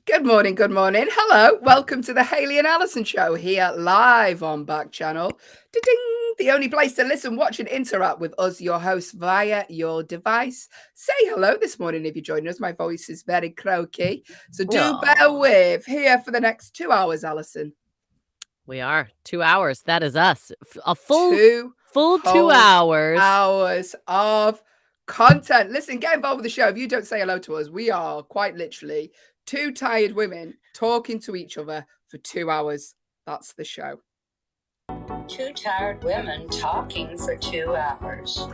Good morning, good morning. Hello, welcome to the Hayley and Allyson show here live on Backchannel. Ding, the only place to listen, watch, and interact with us, your hosts, via your device. Say hello this morning if you're joining us. My voice is very croaky, so do bear Aw. with. Here for the next 2 hours, Allyson. We are 2 hours. That is us. A full 2 2 whole hours. hours of content. Listen, get involved with the show. If you don't say hello to us, we are quite literally two tired women talking to each other for 2 hours. That's the show. Two tired women talking for 2 hours.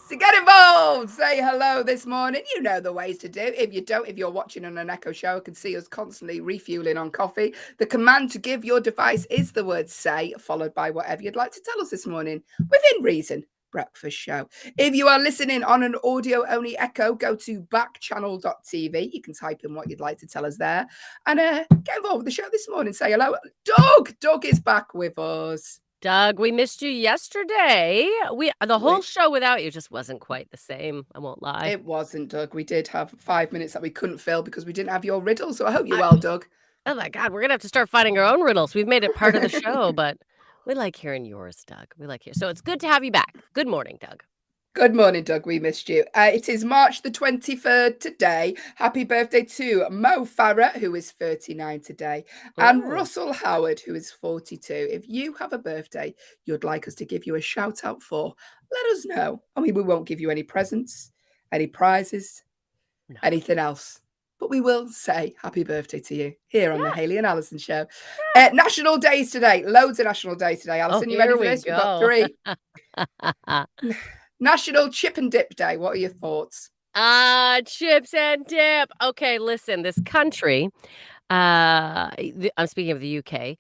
So get involved. Say hello this morning. You know the ways to do. If you don't, if you're watching on an Echo show, I can see us constantly refueling on coffee. The command to give your device is the word say, followed by whatever you'd like to tell us this morning, within reason. Breakfast show. If you are listening on an audio only Echo, go to backchannel.tv. You can type in what you'd like to tell us there and get involved with the show this morning. Say hello. Doug is back with us. Doug, we missed you yesterday. The whole show without you just wasn't quite the same. I won't lie. It wasn't, Doug. We did have 5 minutes that we couldn't fill because we didn't have your riddle. So I hope you're well, Doug. Oh my God, we're gonna have to start finding our own riddles. We've made it part of the show, but we like hearing yours, Doug. We like so it's good to have you back. Good morning, Doug. Good morning, Doug. We missed you. It is March the 23rd today. Happy birthday to Mo Farah, who is 39 today, and Russell Howard, who is 42. If you have a birthday you'd like us to give you a shout out for, let us know. I mean, we won't give you any presents, any prizes, anything else. But we will say happy birthday to you here on the Hayley and Allyson show. National days today. Loads of national days today. Allyson, you ready for this? We've got 3. National Chip and Dip Day. What are your thoughts? Chips and dip. Okay, listen, this country, I'm speaking of the UK, they've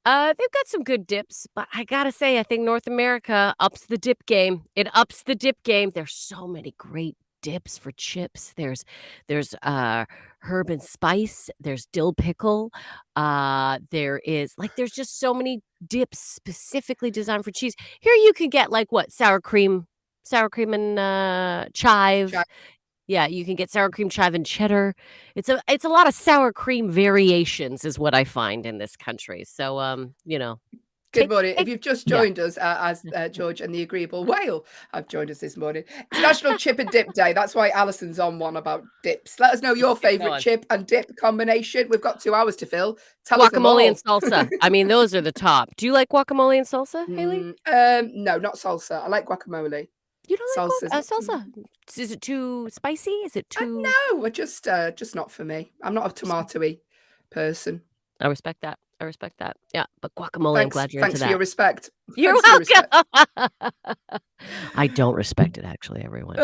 got some good dips, but I gotta say, I think North America ups the dip game. It ups the dip game. There's so many great dips for chips. There's herb and spice. There's dill pickle. There's just so many dips specifically designed for cheese. Here you can get sour cream and chive. Yeah, you can get sour cream, chive, and cheddar. It's a lot of sour cream variations is what I find in this country. So, Good morning. If you've just joined us, as George and the Agreeable Whale have joined us this morning, it's National Chip and Dip Day. That's why Allison's on one about dips. Let us know your favourite chip and dip combination. We've got 2 hours to fill. Tell us them all. Guacamole and salsa. I mean, those are the top. Do you like guacamole and salsa, Hayley? No, not salsa. I like guacamole. You don't like salsa? Is it too spicy? Is it too? No, just not for me. I'm not a tomatoey person. I respect that. Yeah, but guacamole, I'm glad you're into that. Thanks for your respect. You're welcome. I don't respect it, actually, everyone.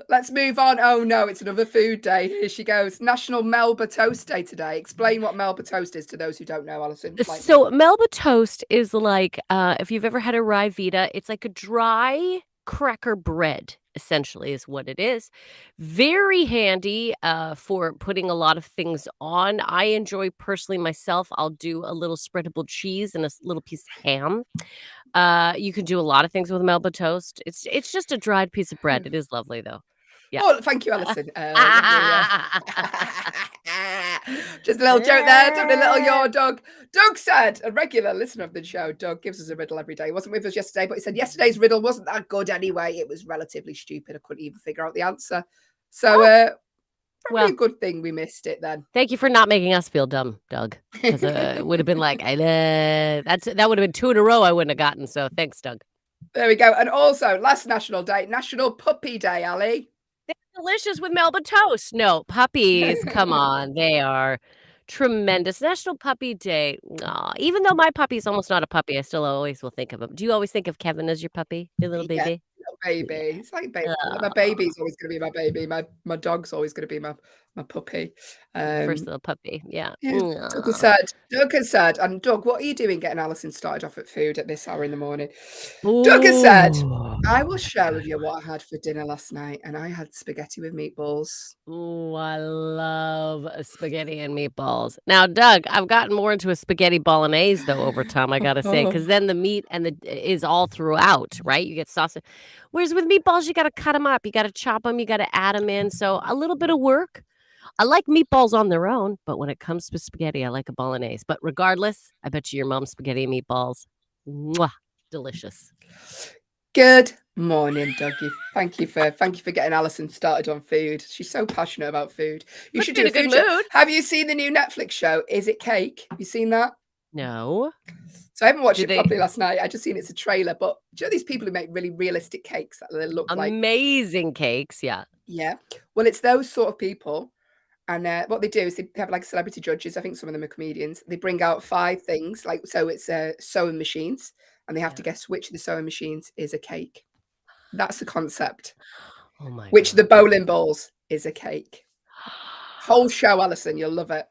Let's move on. Oh, no, it's another food day. Here she goes. National Melba Toast Day today. Explain what Melba Toast is to those who don't know, Allyson. So Melba Toast is like, if you've ever had a rye Vita, it's like a dry cracker bread, essentially, is what it is. Very handy for putting a lot of things on. I enjoy personally myself, I'll do a little spreadable cheese and a little piece of ham. You can do a lot of things with Melba Toast. It's just a dried piece of bread. It is lovely, though. Yeah. Oh, thank you, Allyson. Just a little joke there. Don't a little your Doug. Doug said, a regular listener of the show, Doug gives us a riddle every day. He wasn't with us yesterday, but he said yesterday's riddle wasn't that good anyway. It was relatively stupid. I couldn't even figure out the answer. So, probably a good thing we missed it then. Thank you for not making us feel dumb, Doug. Because it would have been like, that would have been 2 in a row I wouldn't have gotten. So thanks, Doug. There we go. And also, last National Day, National Puppy Day, Ally. They're delicious with Melba Toast. No, puppies, come on. They are tremendous. National Puppy Day. Aw, even though my puppy is almost not a puppy, I still always will think of him. Do you always think of Kevin as your puppy, your little baby? Baby. It's like baby. My baby's always going to be my baby. My dog's always going to be my puppy. First little puppy. Yeah. Doug has said, and Doug, what are you doing getting Allyson started off at food at this hour in the morning? Doug has said, I will share with you what I had for dinner last night, and I had spaghetti with meatballs. Oh, I love spaghetti and meatballs. Now, Doug, I've gotten more into a spaghetti bolognese though over time, I gotta say, because then the meat is all throughout, right? You get sausage. Whereas with meatballs, you gotta cut them up, you gotta chop them, you gotta add them in. So a little bit of work. I like meatballs on their own, but when it comes to spaghetti, I like a bolognese. But regardless, I bet you your mom's spaghetti and meatballs, mwah, delicious. Good morning, Dougie. Thank you for getting Allyson started on food. She's so passionate about food. You should do a food show. Have you seen the new Netflix show? Is It Cake? Have you seen that? No. So I haven't watched it properly last night. I just seen it's a trailer. But do you know these people who make really realistic cakes that they look like amazing cakes? Yeah. Yeah. Well, it's those sort of people. And what they do is they have like celebrity judges. I think some of them are comedians. They bring out 5 things. Like, so it's sewing machines. And they have to guess which of the sewing machines is a cake. That's the concept. Oh my Which God. the bowling balls is a cake. Whole show, Allyson. You'll love it.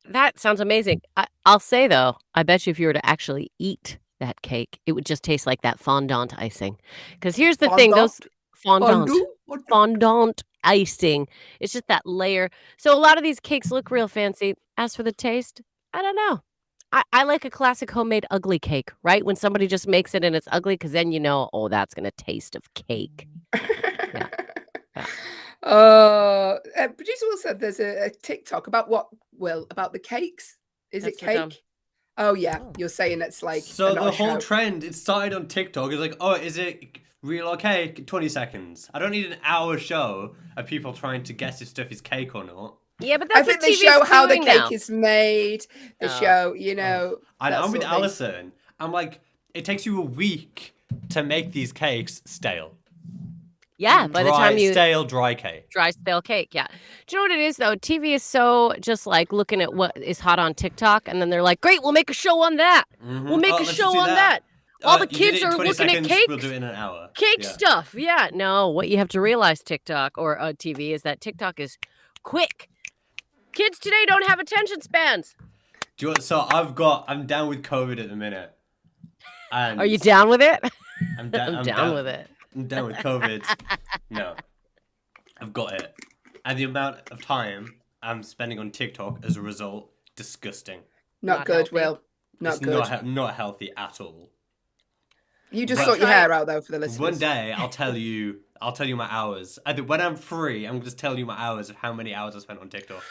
That sounds amazing. I'll say, though, I bet you if you were to actually eat that cake, it would just taste like that fondant icing. Because here's the thing. Those fondant icing. It's just that layer. So a lot of these cakes look real fancy. As for the taste, I don't know. I like a classic homemade ugly cake, right? When somebody just makes it and it's ugly, because then you know, oh, that's going to taste of cake. Yeah. Producer Will said there's a TikTok about what, Will? About the cakes? Is it cake? Oh, yeah. You're saying it's like... So the whole trend, it started on TikTok. It's like, oh, is it real or cake? 20 seconds. I don't need an hour show of people trying to guess if stuff is cake or not. Yeah, but that's I think they show how the cake is made. They show, you know. And I'm with Allyson. I'm like, it takes you a week to make these cakes stale. Yeah, by the time you dry cake. Dry stale cake, yeah. Do you know what it is though? TV is so just like looking at what is hot on TikTok, and then they're like, "Great, we'll make a show on that. We'll make a show on that." All the kids are looking at cakes. We'll do it in an hour. Cake stuff, yeah. No, what you have to realize, TikTok or TV, is that TikTok is quick. Kids today don't have attention spans. So I'm down with COVID at the minute. And are you down with it? I'm down with it. I'm down with COVID. No. I've got it. And the amount of time I'm spending on TikTok as a result, disgusting. Not good, healthy. Will. Not good. Not healthy at all. You just sort your hair out though for the listeners. One day I'll tell you my hours. When I'm free, I'm just telling you my hours of how many hours I spent on TikTok.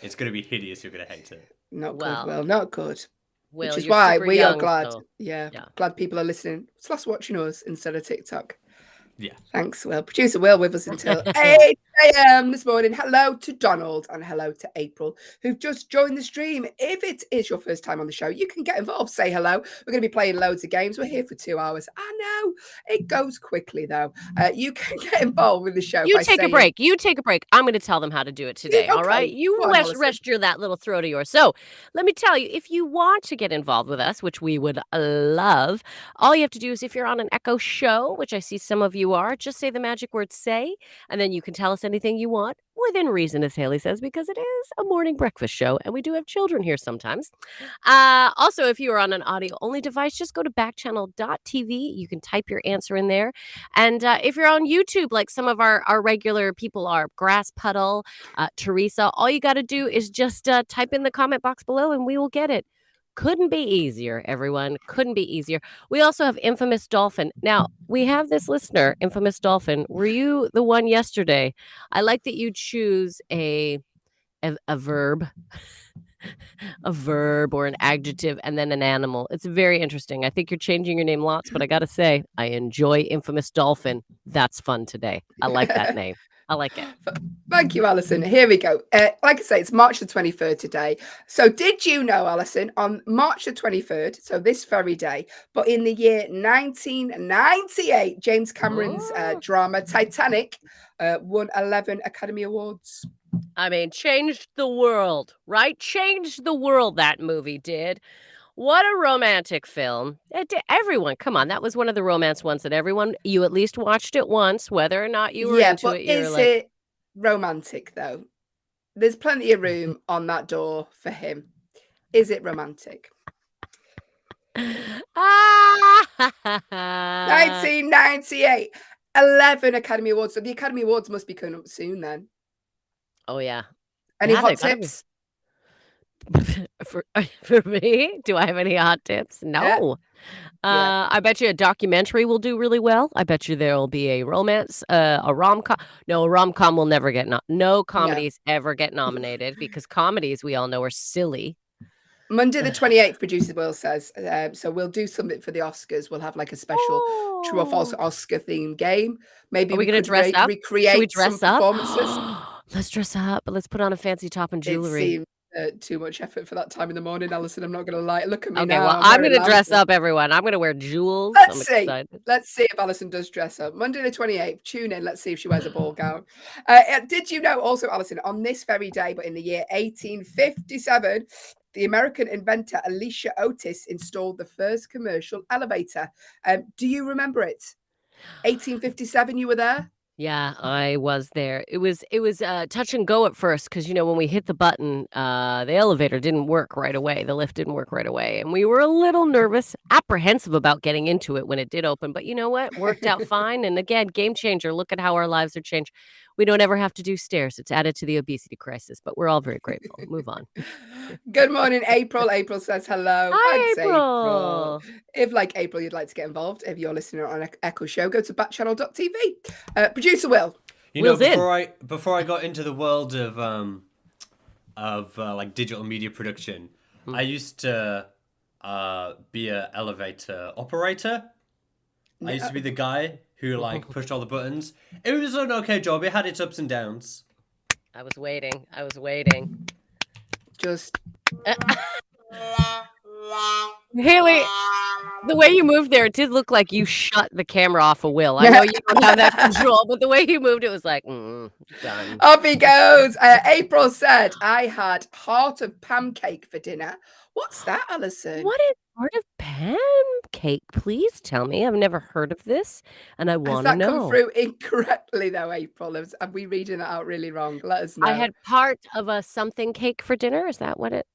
It's going to be hideous. You're going to hate it. Not good, Will. Not good. Will, which is why we are glad. So. Yeah, glad people are listening. Slash watching us instead of TikTok. Yeah. Thanks, Will. Producer Will with us until 8 a.m. this morning. Hello to Donald and hello to April, who've just joined the stream. If it is your first time on the show, you can get involved. Say hello. We're going to be playing loads of games. We're here for 2 hours. I know. It goes quickly, though. You can get involved with the show. You take a break. You take a break. I'm going to tell them how to do it today, all right? You rest your that little throat of yours. So let me tell you, if you want to get involved with us, which we would love, all you have to do is if you're on an Echo show, which I see some of you are, just say the magic word say, and then you can tell us anything you want within reason, as Hayley says, because it is a morning breakfast show and we do have children here sometimes. Also, if you are on an audio only device, just go to backchannel.tv. You can type your answer in there. And if you're on YouTube, like some of our regular people are, Grass Puddle, Teresa, all you got to do is just type in the comment box below and we will get it. Couldn't be easier, everyone. Couldn't be easier. We also have Infamous Dolphin. Now, we have this listener, Infamous Dolphin. Were you the one yesterday? I like that you choose a verb, a verb or an adjective, and then an animal. It's very interesting. I think you're changing your name lots, but I got to say, I enjoy Infamous Dolphin. That's fun today. I like that name. I like it. Thank you, Allyson. Here we go. Like I say, it's March the 23rd today. So did you know, Allyson, on March the 23rd, so this very day, but in the year 1998, James Cameron's drama Titanic won 11 Academy Awards. I mean, changed the world, right? Changed the world, that movie did. What a romantic film. Everyone, come on. That was one of the romance ones that you at least watched it once, whether or not you were into it. Is it romantic, though? There's plenty of room on that door for him. Is it romantic? 1998. 11 Academy Awards. So the Academy Awards must be coming up soon then. Oh, yeah. Any hot tips? For me, do I have any hot tips? Yeah. No. Yeah. I bet you a documentary will do really well. I bet you there'll be a romance, a rom-com. No, a rom-com will never get no No. comedies ever get nominated because comedies we all know are silly. Monday the 28th, producer Will says. So we'll do something for the Oscars. We'll have like a special true or false Oh. Oscar themed game. Maybe Are we we gonna could dress up? Should we recreate some dress up? performances. Let's dress up. Let's put on a fancy top and It jewelry. seems too much effort for that time in the morning, Allyson. I'm not going to lie. Look at me Okay, now. well, I'm wearing gonna dress lamp. up, everyone. I'm gonna wear jewels. I'm excited. Let's see if Allyson does dress up. Monday the 28th, tune in. Let's see if she wears a ball gown. Did you know also, Allyson, on this very day, but in the year 1857, the American inventor Alicia Otis installed the first commercial elevator. Do you remember it? 1857, you were there? Yeah, I was there. It was touch and go at first because when we hit the button, the elevator didn't work right away. The lift didn't work right away, and we were a little nervous, apprehensive about getting into it when it did open. But you know what? Worked out fine. And again, game changer. Look at how our lives are changed. We don't ever have to do stairs. It's added to the obesity crisis, but we're all very grateful. Move on. Good morning, April. April says hello. Hi, Thanks, April. If, like April, you'd like to get involved, if you're listening on Echo Show, go to backchannel.tv. Producer Will. Before I got into the world of like digital media production, I used to be an elevator operator. I used to be the guy who like pushed all the buttons. It was an okay job. It had its ups and downs. I was waiting. Just Hayley, the way you moved there, it did look like you shut the camera off of Will. I know you don't have that control, but the way you moved, it was like, done. Off he goes. April said, I had heart of pancake for dinner. What's that, Allyson? What is heart of pancake? Please tell me. I've never heard of this, and I want to know. Has that come through incorrectly, though, April? Are we reading that out really wrong? Let us know. I had part of a something cake for dinner. Is that what it?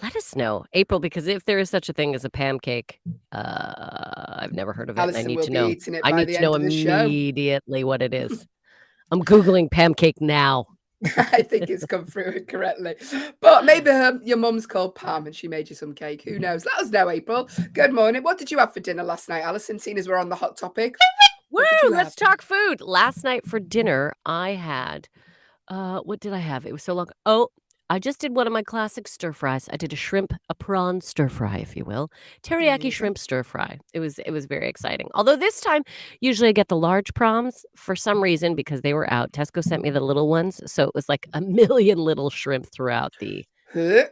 Let us know, April, because if there is such a thing as a pancake, I've never heard of it. Allyson I need will to be know. eating it I by need the to end know of the show. immediately what it is. I'm Googling pancake now. I think it's come through incorrectly. But maybe your mum's called Pam and she made you some cake. Who knows? Let us know, April. Good morning. What did you have for dinner last night, Allyson, seeing as we're on the hot topic? Woo! Let's talk food. Last night for dinner, I had, what did I have? It was so long. Oh, I just did one of my classic stir fries. I did a prawn stir fry, if you will. Teriyaki shrimp stir fry. It was very exciting. Although this time, usually I get the large prawns for some reason because they were out. Tesco sent me the little ones, so it was like a million little shrimp throughout the. Good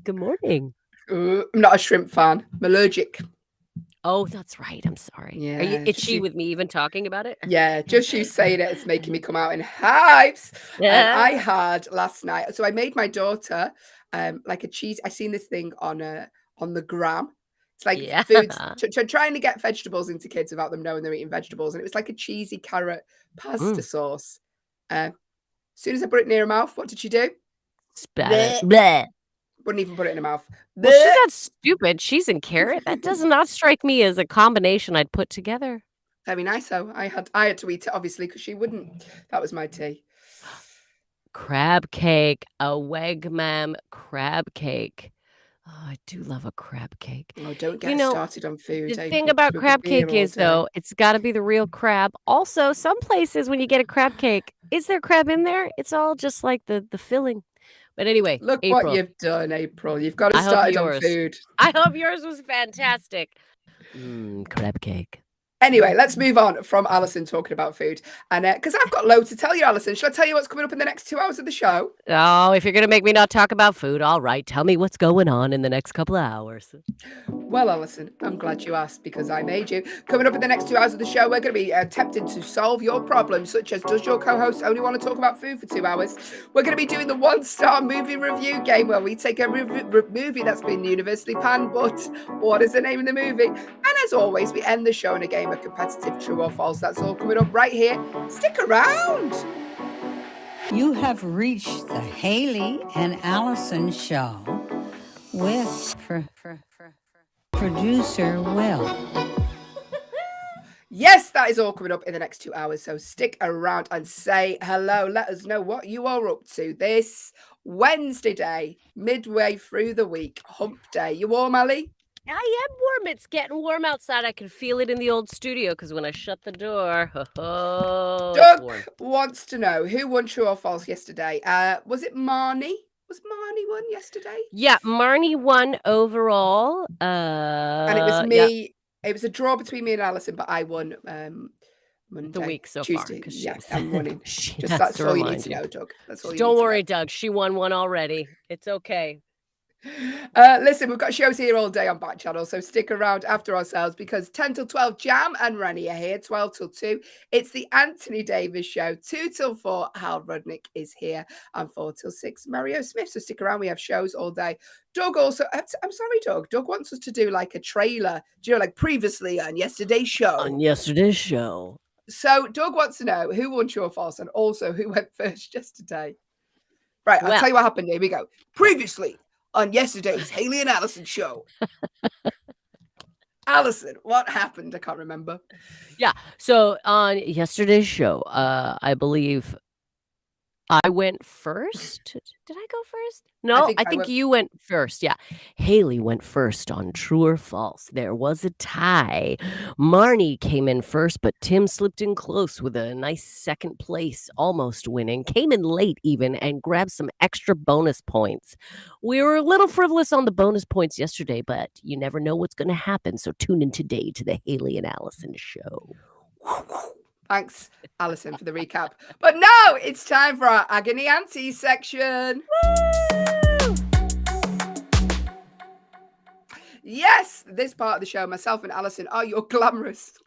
morning. I'm not a shrimp fan. I'm allergic. Oh, that's right. I'm sorry. Yeah, Are you itchy with me even talking about it? Yeah, just you saying it, it's making me come out in hives. I had last night, so I made my daughter like a cheese. I seen this thing on the gram. It's like foods, trying to get vegetables into kids without them knowing they're eating vegetables, and it was like a cheesy carrot pasta sauce. As soon as I put it near her mouth, what did she do? Spat it. Bleh. Wouldn't even put it in her mouth. Well, she's not stupid. Cheese and carrot. That does not strike me as a combination I'd put together. Very nice. So I had to eat it obviously because she wouldn't. That was my tea. Crab cake, a Wegmam crab cake. Oh, I do love a crab cake. Oh, don't get started on food. The thing about crab cake is, though, it's got to be the real crab. Also, some places when you get a crab cake, is there crab in there? It's all just like the filling. But anyway, look April. What you've done, April. You've got to start on food. I hope yours was fantastic. Crab cake. Anyway, let's move on from Allyson talking about food. And because I've got loads to tell you, Allyson. Shall I tell you what's coming up in the next 2 hours of the show? Oh, if you're going to make me not talk about food, all right. Tell me what's going on in the next couple of hours. Well, Allyson, I'm glad you asked because I made you. Coming up in the next 2 hours of the show, we're going to be attempting to solve your problems, such as does your co-host only want to talk about food for 2 hours? We're going to be doing the one-star movie review game where we take a movie that's been universally panned, but what is the name of the movie? And as always, we end the show in a game of competitive true or false. That's all coming up right here. Stick around. You have reached the Hayley and Allyson show with producer Will. Yes, that is all coming up in the next 2 hours. So stick around and say hello. Let us know what you are up to this Wednesday day, midway through the week, hump day. You warm, Ally? I am warm. It's getting warm outside. I can feel it in the old studio because when I shut the door, it's Doug warm. wants to know who won true or false yesterday. Was it Marnie? Was Marnie won yesterday? Yeah, Marnie won overall. And it was me. It was a draw between me and Allyson, but I won Monday, the week so Tuesday. far. Yeah, I'm winning. Just That's all you need to know, Doug. That's all you Don't need worry, to know. Doug. She won one already. It's okay. Listen, we've got shows here all day on Backchannel, so stick around after ourselves because 10 till 12, Jam and Rennie are here, 12 till 2. It's the Anthony Davis Show, 2 till 4, Hal Rudnick is here, and 4 till 6, Mario Smith. So stick around, we have shows all day. Doug also, I'm sorry, Doug. Doug wants us to do like a trailer, like previously on yesterday's show. On yesterday's show. So Doug wants to know who won true or false and also who went first yesterday. Right, I'll tell you what happened. Here we go. Previously on yesterday's Hayley and Allyson show. Allyson, what happened? I can't remember. Yeah. So on yesterday's show, I believe I went first. Did I go first? No, I think you went first. Yeah. Hayley went first on True or False. There was a tie. Marnie came in first, but Tim slipped in close with a nice second place, almost winning. Came in late even and grabbed some extra bonus points. We were a little frivolous on the bonus points yesterday, but you never know what's going to happen. So tune in today to the Hayley and Allyson show. Thanks, Allyson, for the recap. But now it's time for our Agony Auntie section. Woo! Yes, this part of the show, myself and Allyson are your glamorous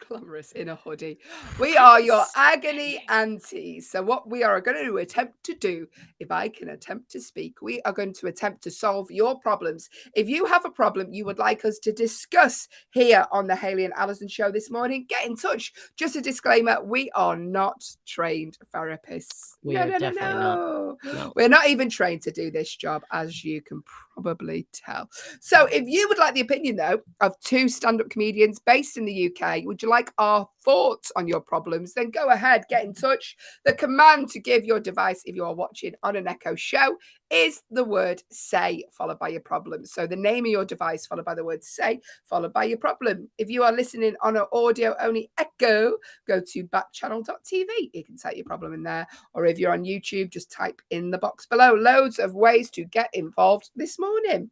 in a hoodie. We are your agony aunties. So what we are going to attempt to do, if I can attempt to speak, we are going to attempt to solve your problems. If you have a problem you would like us to discuss here on the Hayley and Allyson show this morning, get in touch. Just a disclaimer, we are not trained therapists. No. We're not even trained to do this job, as you can probably tell. So if you would like the opinion, though, of two stand-up comedians based in the UK, would you like our thoughts on your problems, then go ahead, get in touch. The command to give your device if you are watching on an Echo show is the word say followed by your problem. So the name of your device followed by the word say followed by your problem. If you are listening on an audio only Echo, go to backchannel.tv. You can type your problem in there. Or if you're on YouTube, just type in the box below. Loads of ways to get involved this morning.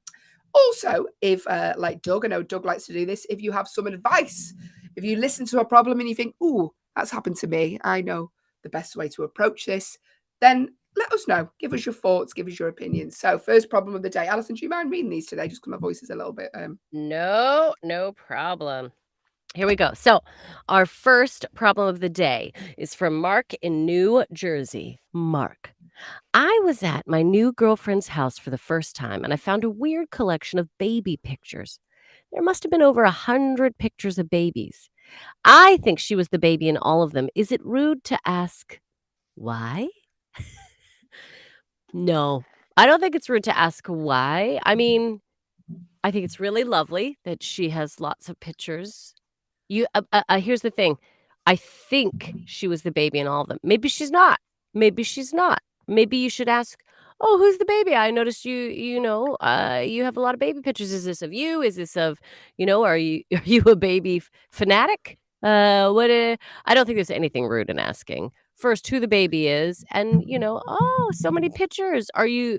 Also, if like Doug, I know Doug likes to do this, if you have some advice, if you listen to a problem and you think, ooh, that's happened to me, I know the best way to approach this, then let us know. Give us your thoughts, give us your opinions. So first problem of the day. Allyson, do you mind reading these today? Just because my voice is a little bit... No problem. Here we go. So our first problem of the day is from Mark in New Jersey. Mark. I was at my new girlfriend's house for the first time, and I found a weird collection of baby pictures. There must have been over 100 pictures of babies. I think she was the baby in all of them. Is it rude to ask why? No, I don't think it's rude to ask why. I mean, I think it's really lovely that she has lots of pictures. Here's the thing. I think she was the baby in all of them. Maybe she's not. Maybe you should ask, oh, who's the baby? I noticed you have a lot of baby pictures. Is this of you? Is this of, are you a baby fanatic? I don't think there's anything rude in asking. First, who the baby is, and, oh, so many pictures. Are you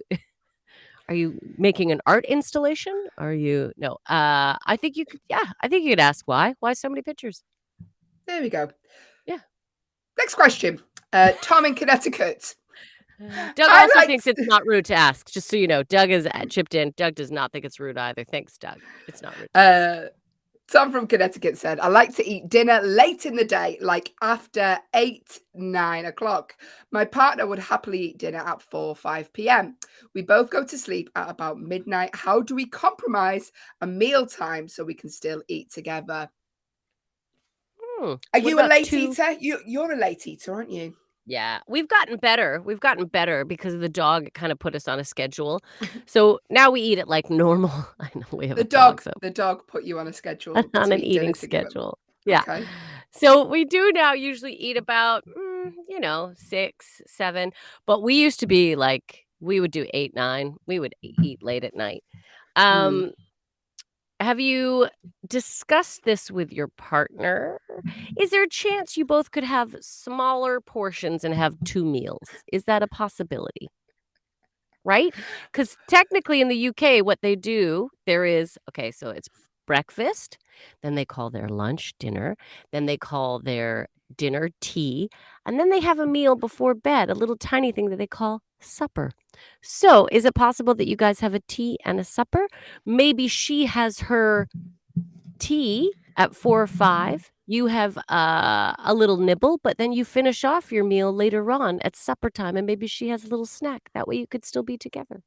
making an art installation? No, I think you could ask why so many pictures. There we go. Yeah. Next question. Tom in Connecticut. Doug also thinks it's not rude to ask, just so you know. Doug is chipped in. Doug does not think it's rude either. Thanks, Doug. It's not rude. Tom from Connecticut said, I like to eat dinner late in the day, like after 8, 9 o'clock. My partner would happily eat dinner at 4, 5 p.m. We both go to sleep at about midnight. How do we compromise a meal time so we can still eat together? Are you a late eater? You're a late eater, aren't you? Yeah, we've gotten better. Because of the dog. It kind of put us on a schedule. So now we eat it like normal. I know we have the dog put you on a schedule. On an eating schedule. Yeah. Okay. So we do now usually eat about, 6, 7. But we used to be like We would do 8, 9. We would eat late at night. Hmm. Have you discussed this with your partner? Is there a chance you both could have smaller portions and have 2 meals? Is that a possibility? Right? Because technically in the UK, what they do, there is okay, so it's breakfast, then they call their lunch dinner, then they call their dinner tea, and then they have a meal before bed, a little tiny thing that they call supper. So, is it possible that you guys have a tea and a supper? Maybe she has her tea at 4 or 5. You have a little nibble, but then you finish off your meal later on at supper time, and maybe she has a little snack. That way you could still be together.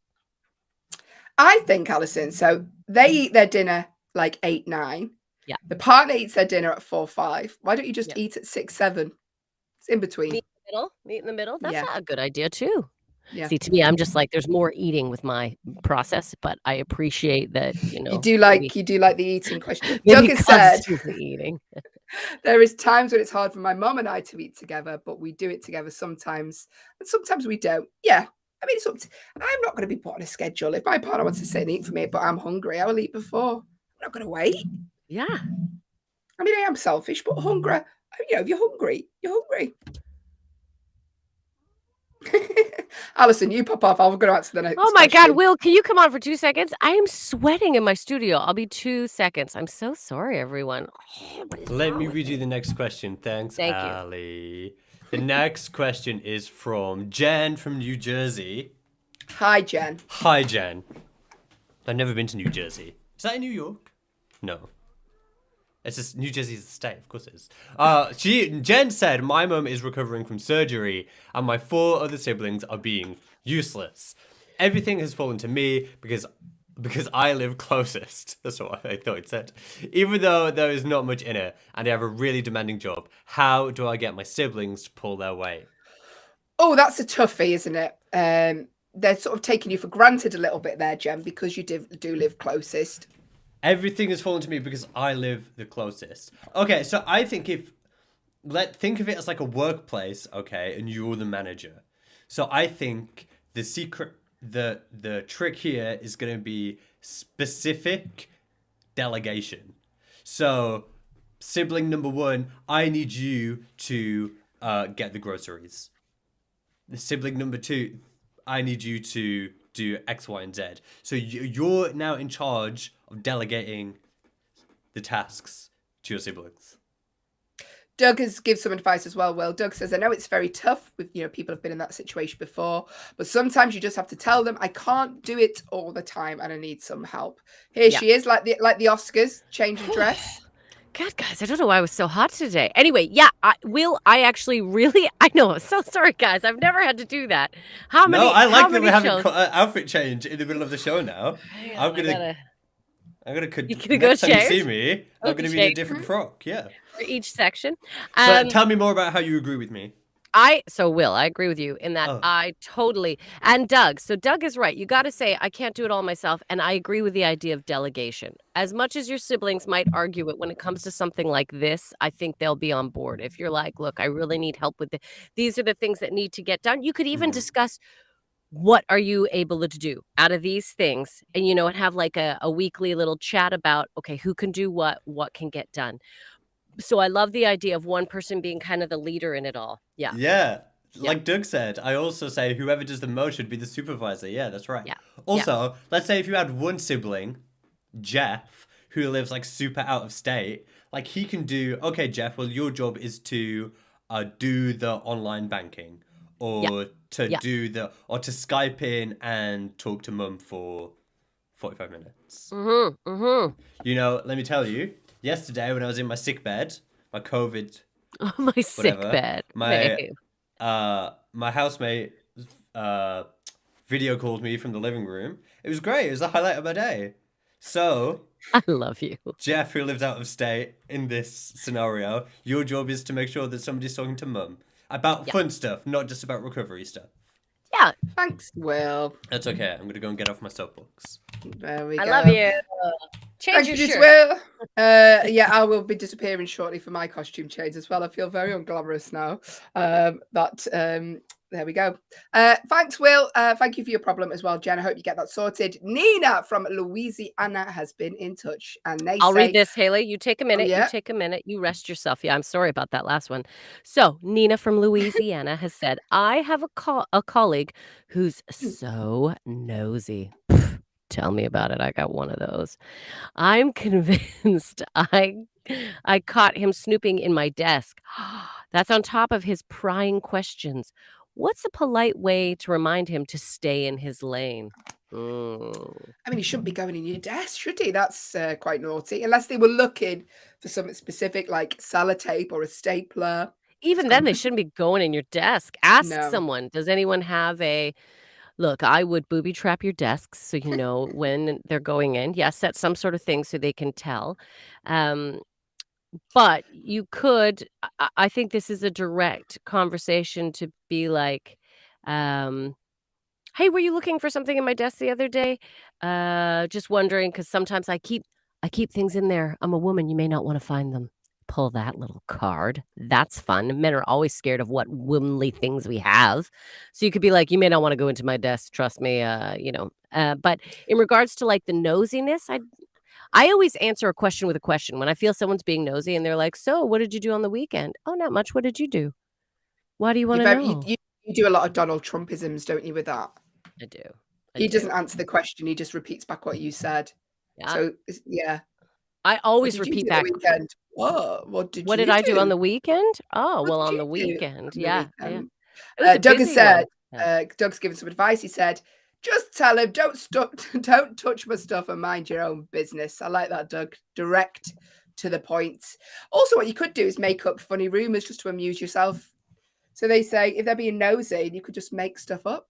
I think, Alison, so they eat their dinner like 8, 9. Yeah. The partner eats their dinner at 4, 5. Why don't you just Yeah. eat at 6, 7? It's in between. Meet in the middle. Meet in the middle. That's Yeah. a good idea too. Yeah. See, to me, I'm just like, there's more eating with my process, but I appreciate that, You maybe do like the eating question. Doug maybe has said constantly eating. there is times when it's hard for my mum and I to eat together, but we do it together sometimes, and sometimes we don't. Yeah. I mean, it's up to, I'm not going to be put on a schedule. If my partner wants to sit and eat for me, but I'm hungry, I will eat before. I'm not going to wait. Yeah. I mean, I am selfish, but hungry. If you're hungry, you're hungry. Alison, you pop off. I'm going to answer the next Oh my God, question. Will, can you come on for 2 seconds? I am sweating in my studio. I'll be 2 seconds. I'm so sorry, everyone. What is Let wrong me with read you the next question. Thanks, Thank you. Ali. The next question is from Jen from New Jersey. Hi, Jen. Hi, Jen. I've never been to New Jersey. Is that in New York? No. It's just New Jersey is a state, of course it is. Jen said, my mum is recovering from surgery and my 4 other siblings are being useless. Everything has fallen to me because I live closest. That's what I thought it said. Even though there is not much in it and I have a really demanding job, how do I get my siblings to pull their weight? Oh, that's a toughie, isn't it? They're sort of taking you for granted a little bit there, Jen, because you do live closest. Everything has fallen to me because I live the closest. Okay, so I think think of it as like a workplace, okay, and you're the manager. So I think the secret, the trick here is going to be specific delegation. So sibling number 1, I need you to get the groceries. The sibling number 2, I need you to do X, Y, and Z. So you're now in charge of delegating the tasks to your siblings. Doug has given some advice as well. Well, Doug says, I know it's very tough with, people have been in that situation before, but sometimes you just have to tell them, I can't do it all the time and I need some help. Here she is, like the Oscars, change of dress. God, guys, I don't know why I was so hot today. Anyway, yeah, I know. I'm so sorry, guys. I've never had to do that. I like that we're having outfit change in the middle of the show now. I'm gonna next time you see me, I'm gonna be in a different frock. Yeah. For each section. But tell me more about how you agree with me. Will, I agree with you in that I totally, and Doug. So Doug is right. You got to say, I can't do it all myself. And I agree with the idea of delegation. As much as your siblings might argue it when it comes to something like this, I think they'll be on board. If you're like, look, I really need help with these are the things that need to get done. You could even discuss what are you able to do out of these things and, and have like a weekly little chat about, okay, who can do what can get done. So I love the idea of one person being kind of the leader in it all. Yeah. Yeah. Like Doug said, I also say whoever does the most should be the supervisor. Yeah, that's right. Yeah. Also, let's say if you had one sibling, Jeff, who lives like super out of state, like he can do, okay, Jeff, well, your job is to do the online banking or to Skype in and talk to mum for 45 minutes. Let me tell you, yesterday when I was in my sick bed, my COVID, sick bed, my housemate video called me from the living room. It was great. It was the highlight of my day. So I love you, Jeff, who lives out of state in this scenario. Your job is to make sure that somebody's talking to mum about fun stuff, not just about recovery stuff. Yeah. Thanks, Will. That's okay. I'm gonna go and get off my soapbox. There we go. I love you. Change Thank your you, shirt. Will. Yeah, I will be disappearing shortly for my costume change as well. I feel very unglamorous now. There we go. Thanks, Will. Thank you for your problem as well, Jen. I hope you get that sorted. Nina from Louisiana has been in touch, and I'll read this, Hayley. You take a minute. yeah. You take a minute. You rest yourself. Yeah, I'm sorry about that last one. So Nina from Louisiana has said, I have a colleague who's so nosy. Tell me about it. I got one of those. I'm convinced I caught him snooping in my desk. That's on top of his prying questions. What's a polite way to remind him to stay in his lane? I mean, he shouldn't be going in your desk, should he? That's quite naughty. Unless they were looking for something specific like sellotape or a stapler. Even then, they shouldn't be going in your desk. Ask No. someone, does anyone have a look, I would booby trap your desks so you know when they're going in. Yes, set some sort of thing so they can tell. But you could, I think this is a direct conversation to be like, hey, were you looking for something in my desk the other day? Just wondering, because sometimes I keep things in there. I'm a woman. You may not want to find them. Pull that little card. That's fun. Men are always scared of what womanly things we have. So you could be like, you may not want to go into my desk. Trust me. But in regards to like the nosiness, I always answer a question with a question. When I feel someone's being nosy and they're like, so what did you do on the weekend? Oh, not much. What did you do? Why do you want to know? You do a lot of Donald Trumpisms, don't you, with that? I do. He doesn't answer the question. He just repeats back what you said. Yeah. So, yeah. I always repeat back. The weekend? What did What you did I do on do? the weekend? Oh, What well, did on you the do weekend. on the Yeah. weekend? It was a Doug has busy said, one. Yeah. Doug's given some advice. He said, just tell him, don't touch my stuff and mind your own business. I like that, Doug. Direct to the point. Also, what you could do is make up funny rumors just to amuse yourself. So they say if they're being nosy, you could just make stuff up.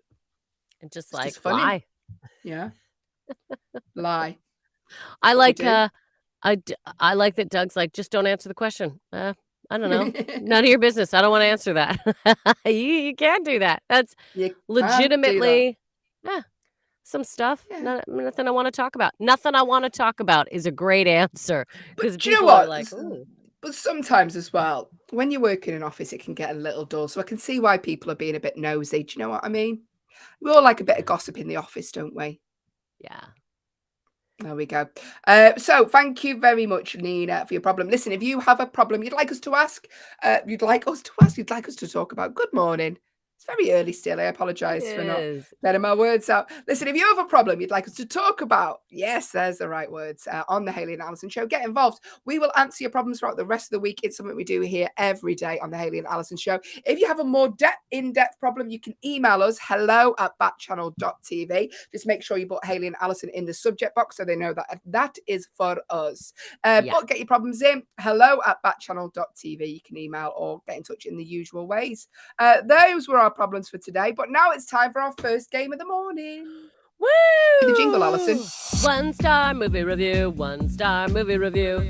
And just It's like just funny. lie. Yeah. Lie. I What like I like that Doug's like, just don't answer the question. I don't know. None of your business. I don't want to answer that. You can't do that. That's You can't do that. legitimately some stuff. Yeah. Nothing I want to talk about. Nothing I want to talk about is a great answer. Because But do you know people are what? like, ooh. But sometimes as well, when you work in an office, it can get a little dull. So I can see why people are being a bit nosy. Do you know what I mean? We all like a bit of gossip in the office, don't we? Yeah. There we go. So thank you very much, Nina, for your problem. Listen, if you have a problem you'd like us to ask, you'd like us to talk about, good morning. It's very early still. I apologise for not letting my words out. Listen, if you have a problem you'd like us to talk about, yes, there's the right words, on the Hayley and Allyson Show, get involved. We will answer your problems throughout the rest of the week. It's something we do here every day on the Hayley and Allyson Show. If you have a more in-depth problem, you can email us, hello@backchannel.tv. Just make sure you put Hayley and Allyson in the subject box so they know that is for us. But get your problems in, hello@backchannel.tv. You can email or get in touch in the usual ways. Those were our problems for today, but now it's time for our first game of the morning. Woo! The jingle, Allyson. 1-star movie review. 1-star movie review.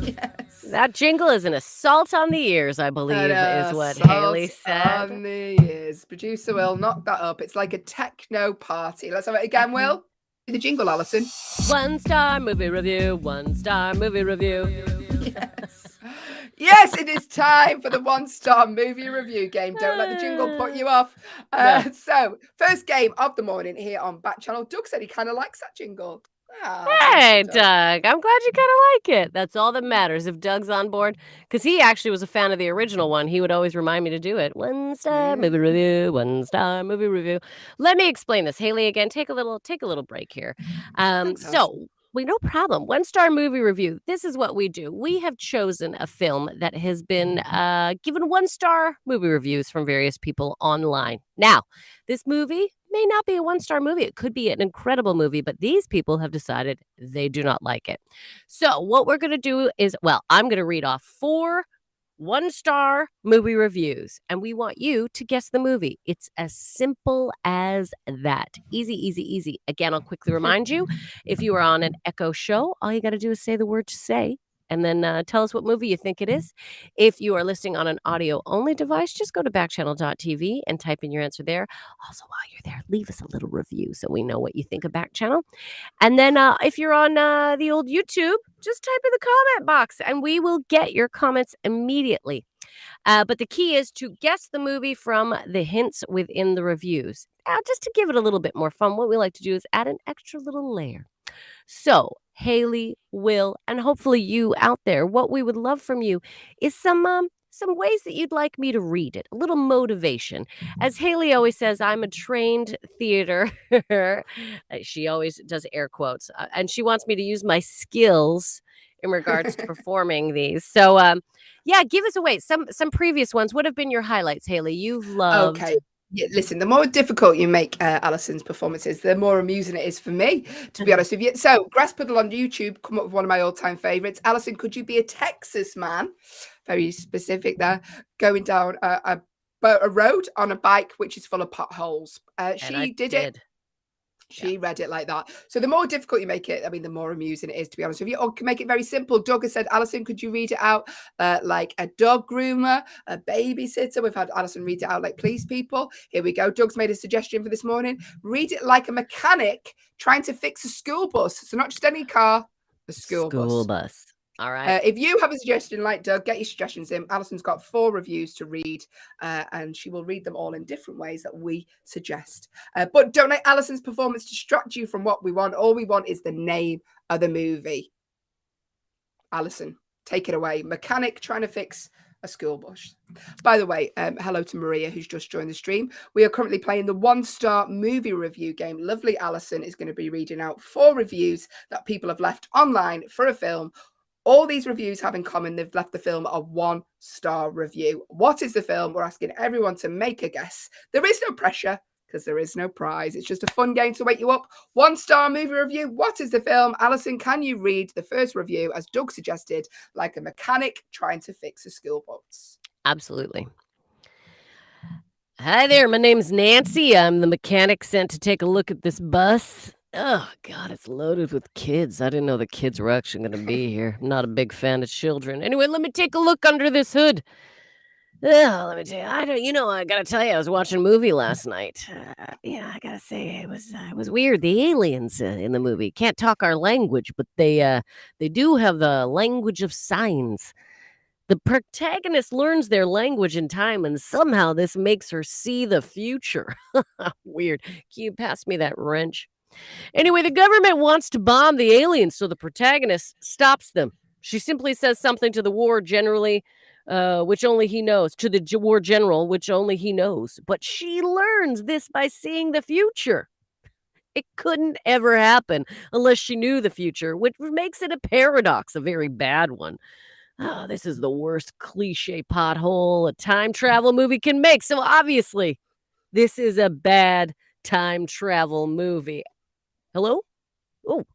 Yes. That jingle is an assault on the ears, I believe, is what Hayley said. On the ears. Producer Will, knock that up. It's like a techno party. Let's have it again, Will. The jingle, Allyson. 1-star movie review. 1-star movie review. Yes. Yes, it is time for the 1-star movie review game. Don't let the jingle put you off. So, first game of the morning here on Backchannel. Doug said he kind of likes that jingle. Hey, Doug. I'm glad you kind of like it. That's all that matters if Doug's on board. Because he actually was a fan of the original one. He would always remind me to do it. 1-star movie review. 1-star movie review. Let me explain this. Hayley, again, take a little break here. No problem. 1-star movie review. This is what we do. We have chosen a film that has been given 1-star movie reviews from various people online. Now, this movie may not be a 1-star movie. It could be an incredible movie, but these people have decided they do not like it. So what we're going to do is, I'm going to read off 4 1-star movie reviews, and we want you to guess the movie. It's as simple as that. Easy, easy, easy. Again, I'll quickly remind you, if you are on an Echo show, all you got to do is say the word "say," and then tell us what movie you think it is. If you are listening on an audio-only device, just go to backchannel.tv and type in your answer there. Also, while you're there, leave us a little review so we know what you think of Backchannel. And then if you're on the old YouTube, just type in the comment box, and we will get your comments immediately. But the key is to guess the movie from the hints within the reviews. Just to give it a little bit more fun, what we like to do is add an extra little layer. So, Hayley, Will, and hopefully you out there, what we would love from you is some ways that you'd like me to read it, a little motivation. As Hayley always says, I'm a trained theater. She always does air quotes, and she wants me to use my skills in regards to performing these. So, yeah, give us away some previous ones. What have been your highlights, Hayley? You've loved. Okay. Yeah, listen, the more difficult you make Alyson's performances, the more amusing it is for me, to be honest with you. So, Grass Puddle on YouTube come up with one of my all-time favorites. Allyson, could you be a Texas man? Very specific there. Going down a road on a bike which is full of potholes. She did it. She read it like that. So the more difficult you make it, I mean, the more amusing it is, to be honest with you. Or can make it very simple. Doug has said, Allyson, could you read it out like a dog groomer, a babysitter? We've had Allyson read it out like police people. Here we go. Doug's made a suggestion for this morning. Read it like a mechanic trying to fix a school bus. So not just any car, a school bus. All right. If you have a suggestion like Doug, get your suggestions in. Alyson's got 4 reviews to read, and she will read them all in different ways that we suggest. But don't let Alyson's performance distract you from what we want. All we want is the name of the movie. Allyson, take it away. Mechanic trying to fix a school bus. By the way, hello to Maria, who's just joined the stream. We are currently playing the 1-star movie review game. Lovely Allyson is going to be reading out 4 reviews that people have left online for a film. All these reviews have in common, they've left the film a 1-star review. What is the film? We're asking everyone to make a guess. There is no pressure because there is no prize. It's just a fun game to wake you up. 1-star movie review. What is the film? Allyson, can you read the first review, as Doug suggested, like a mechanic trying to fix a school bus? Absolutely. Hi there, my name's Nancy. I'm the mechanic sent to take a look at this bus. Oh, God, it's loaded with kids. I didn't know the kids were actually going to be here. I'm not a big fan of children. Anyway, let me take a look under this hood. Let me tell you, I got to tell you, I was watching a movie last night. I got to say, it was weird. The aliens in the movie can't talk our language, but they do have the language of signs. The protagonist learns their language in time, and somehow this makes her see the future. Weird. Can you pass me that wrench? Anyway, the government wants to bomb the aliens, so the protagonist stops them. She simply says something to the war generally, which only he knows, to the war general, which only he knows. But she learns this by seeing the future. It couldn't ever happen unless she knew the future, which makes it a paradox, a very bad one. Oh, this is the worst cliche pothole a time travel movie can make. So obviously, this is a bad time travel movie. Hello? Oh,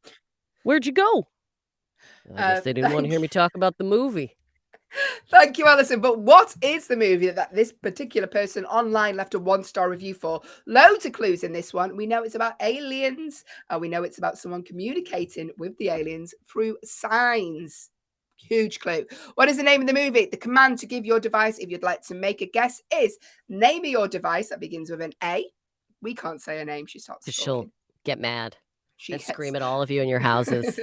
where'd you go? I guess they didn't want to hear me talk about the movie. Thank you, Allyson. But what is the movie that this particular person online left a 1-star review for? Loads of clues in this one. We know it's about aliens. We know it's about someone communicating with the aliens through signs. Huge clue. What is the name of the movie? The command to give your device, if you'd like to make a guess, is name your device that begins with an A. We can't say her name. She starts talking. She'll get mad. She scream at all of you in your houses.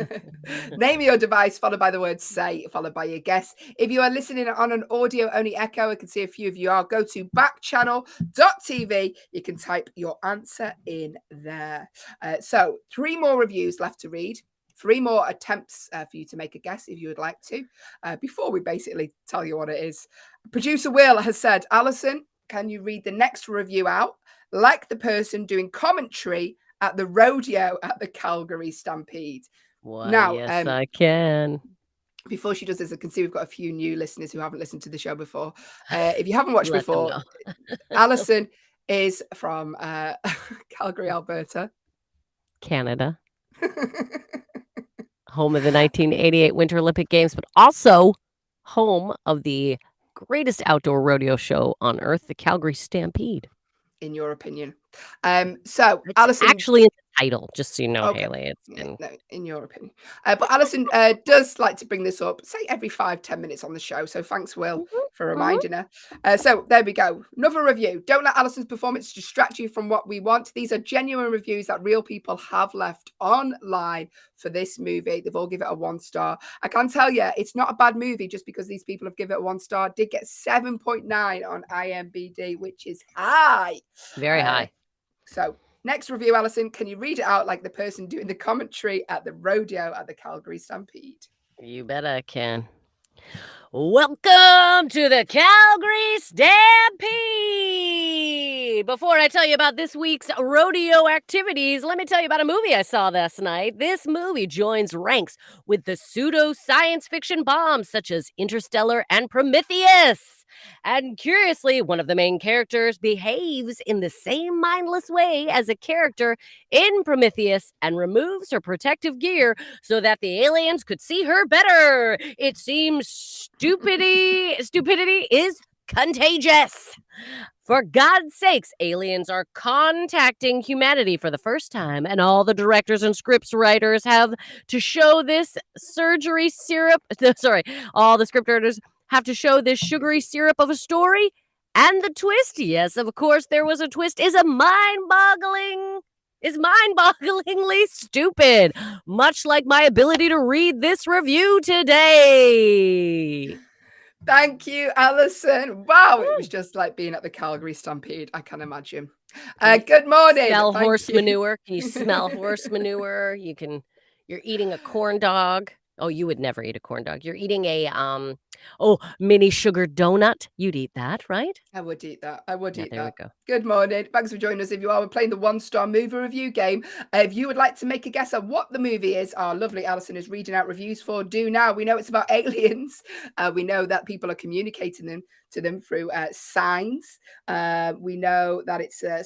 Name your device, followed by the word say, followed by your guess. If you are listening on an audio-only echo, I can see a few of you are. Go to backchannel.tv. You can type your answer in there. So 3 more reviews left to read. 3 more attempts for you to make a guess if you would like to. Before we basically tell you what it is. Producer Will has said, Allyson, can you read the next review out like the person doing commentary at the rodeo at the Calgary Stampede? Well, now, yes, I can. Before she does this, I can see we've got a few new listeners who haven't listened to the show before. If you haven't watched before, Allyson is from Calgary, Alberta. Canada. Home of the 1988 Winter Olympic Games, but also home of the greatest outdoor rodeo show on earth, the Calgary Stampede. In your opinion. So it's Allyson, actually in the title, just so you know, Okay. Hayley. It's Yeah, been no, in your opinion. But Allyson does like to bring this up, say every 5-10 minutes on the show. So thanks, Will, for reminding her. So there we go. Another review. Don't let Alyson's performance distract you from what we want. These are genuine reviews that real people have left online for this movie. They've all given it a 1 star. I can tell you, it's not a bad movie just because these people have given it a 1 star. Did get 7.9 on IMDb, which is high. very high. So next review, Allyson, can you read it out like the person doing the commentary at the rodeo at the Calgary Stampede? You bet I can. Welcome to the Calgary Stampede! Before I tell you about this week's rodeo activities, let me tell you about a movie I saw last night. This movie joins ranks with the pseudo-science fiction bombs such as Interstellar and Prometheus. And curiously, one of the main characters behaves in the same mindless way as a character in Prometheus and removes her protective gear so that the aliens could see her better. It seems stupidity is contagious. For God's sakes, aliens are contacting humanity for the first time, and all the directors and scripts writers have to show this surgery syrup. All the script writers have to show this sugary syrup of a story. And the twist, yes, of course, there was a twist, is mind-bogglingly stupid, much like my ability to read this review today. Thank you, Allyson. Wow, it was just like being at the Calgary Stampede, I can imagine. Good morning. Smell Thank horse you. manure. Can you smell horse manure? You're eating a corn dog. Oh, you would never eat a corn dog. You're eating a mini sugar donut. You'd eat that, right? I would eat that. I would eat There that. we go. Good morning. Thanks for joining us. If you are, we're playing the 1-star movie review game. If you would like to make a guess at what the movie is, our lovely Allyson is reading out reviews for. Do now. We know it's about aliens. We know that people are communicating to them through signs. We know that it's a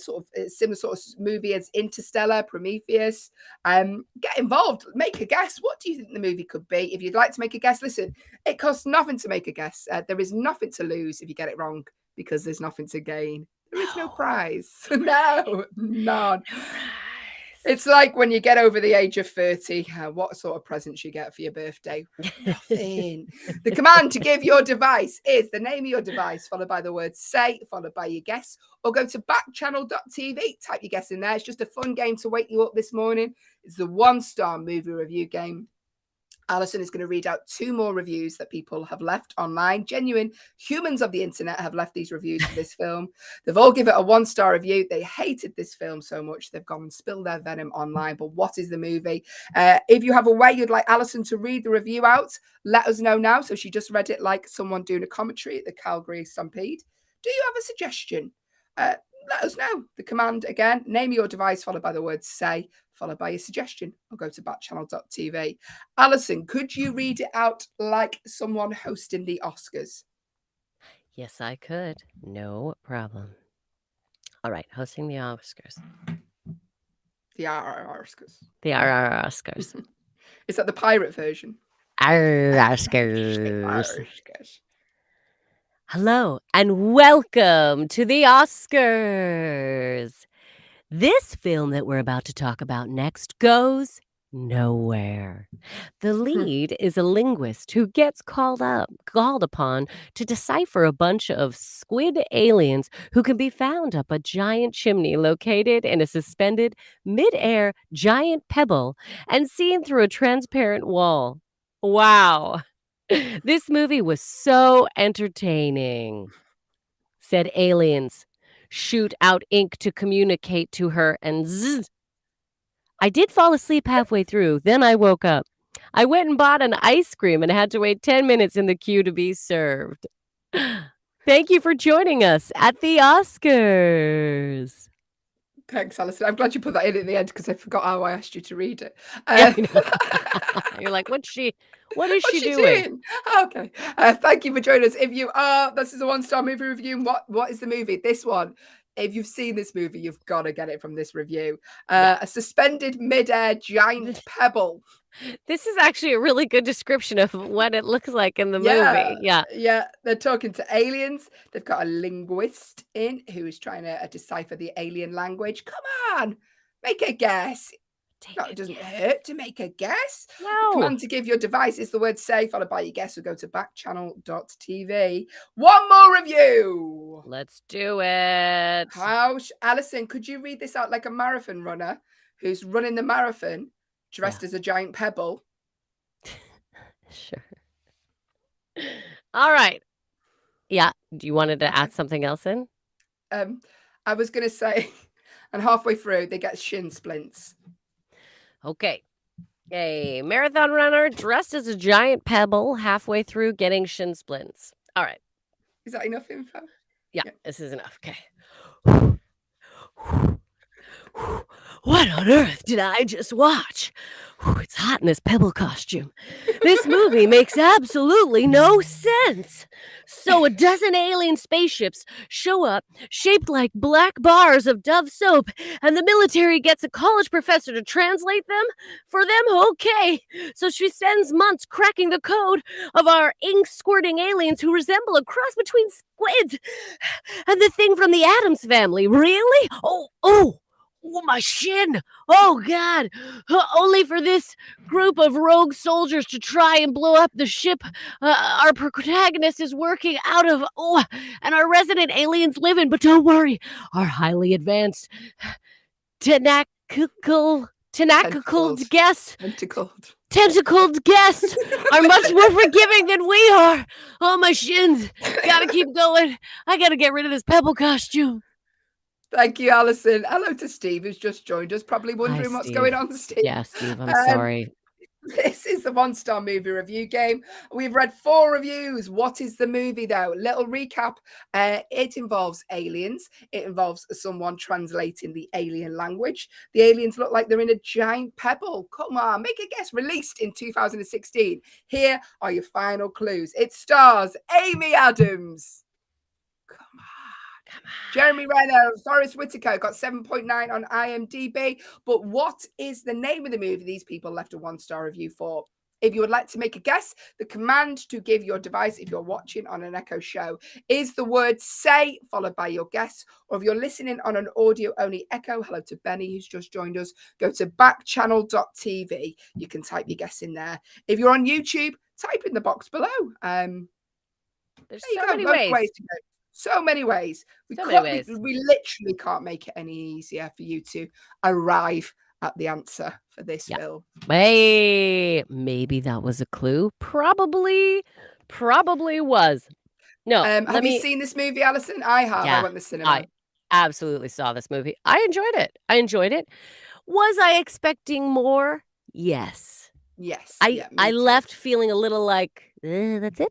similar sort of movie as Interstellar, Prometheus. Get involved. Make a guess. What do you think the movie could be? If you'd like to make a guess, listen, it costs nothing to make a guess. There is nothing to lose if you get it wrong, because there's nothing to gain. There is no prize. No, none. It's like when you get over the age of 30, what sort of presents you get for your birthday? Nothing. The command to give your device is the name of your device, followed by the word say, followed by your guess, or go to backchannel.tv, type your guess in there. It's just a fun game to wake you up this morning. It's the 1-star movie review game. Allyson is going to read out 2 more reviews that people have left online. Genuine humans of the internet have left these reviews for this film. They've all given it a 1-star review. They hated this film so much they've gone and spilled their venom online. But what is the movie? If you have a way you'd like Allyson to read the review out, let us know now. So she just read it like someone doing a commentary at the Calgary Stampede. Do you have a suggestion? Let us know. The command again, name your device, followed by the word say, followed by your suggestion, or go to backchannel.tv. Allyson, could you read it out like someone hosting the Oscars? Yes, I could. No problem. All right, hosting the Oscars. The Oscars. The Oscars. Is that the pirate version? Oscars. Oscars. Hello and welcome to the Oscars. This film that we're about to talk about next goes nowhere. The lead is a linguist who gets called upon to decipher a bunch of squid aliens who can be found up a giant chimney located in a suspended mid-air giant pebble and seen through a transparent wall. Wow. This movie was so entertaining. Said aliens shoot out ink to communicate to her and zzz. I did fall asleep halfway through. Then I woke up. I went and bought an ice cream and had to wait 10 minutes in the queue to be served. Thank you for joining us at the Oscars. Thanks, Allyson. I'm glad you put that in at the end because I forgot how I asked you to read it. Yeah, I know. You're like, what is she doing? Okay. Thank you for joining us. If you are, this is a 1-star movie review. What is the movie? This one. If you've seen this movie, you've got to get it from this review. A suspended mid-air giant pebble. This is actually a really good description of what it looks like in the movie. Yeah. They're talking to aliens. They've got a linguist in who is trying to decipher the alien language. Come on, make a guess. No, it doesn't hurt to make a guess. The No. command to give your device is the word say, followed by your guess. So go to backchannel.tv. One more review. Let's do it. Allyson, could you read this out like a marathon runner who's running the marathon dressed as a giant pebble? Sure. All right. Yeah. Do you wanted to add something else in? I was going to say, and halfway through, they get shin splints. Okay. A marathon runner dressed as a giant pebble halfway through getting shin splints. All right. Is that enough info? Yeah. This is enough. Okay. What on earth did I just watch? It's hot in this pebble costume. This movie makes absolutely no sense. So a dozen alien spaceships show up shaped like black bars of Dove soap, and the military gets a college professor to translate them for them? Okay. So she spends months cracking the code of our ink-squirting aliens who resemble a cross between squids and the thing from the Addams Family. Really? Oh, my shin. Oh, God. Only for this group of rogue soldiers to try and blow up the ship our protagonist is working out of. Oh, and our resident aliens live in. But don't worry, our highly advanced tentacled guests are much more forgiving than we are. Oh, my shins. Gotta keep going. I gotta get rid of this pebble costume. Thank you, Allyson. Hello to Steve, who's just joined us, probably wondering Hi, what's Steve. going on, Steve. Yeah, Steve, I'm sorry. This is the one-star movie review game. We've read 4 reviews. What is the movie, though? Little recap. It involves aliens. It involves someone translating the alien language. The aliens look like they're in a giant pebble. Come on, make a guess. Released in 2016. Here are your final clues. It stars Amy Adams. Come on. Jeremy Renner, Forrest Whitaker got 7.9 on IMDb. But what is the name of the movie these people left a 1-star review for? If you would like to make a guess, the command to give your device, if you're watching on an Echo show, is the word say, followed by your guess. Or if you're listening on an audio-only Echo, hello to Benny, who's just joined us, go to backchannel.tv. You can type your guess in there. If you're on YouTube, type in the box below. There's so many ways to go. So many ways. We literally can't make it any easier for you to arrive at the answer for this film. Hey, maybe that was a clue. Probably was. No. Have you seen this movie, Allyson? I have. Yeah, I went to the cinema. I absolutely saw this movie. I enjoyed it. Was I expecting more? Yes. Yes. I left feeling a little like, that's it.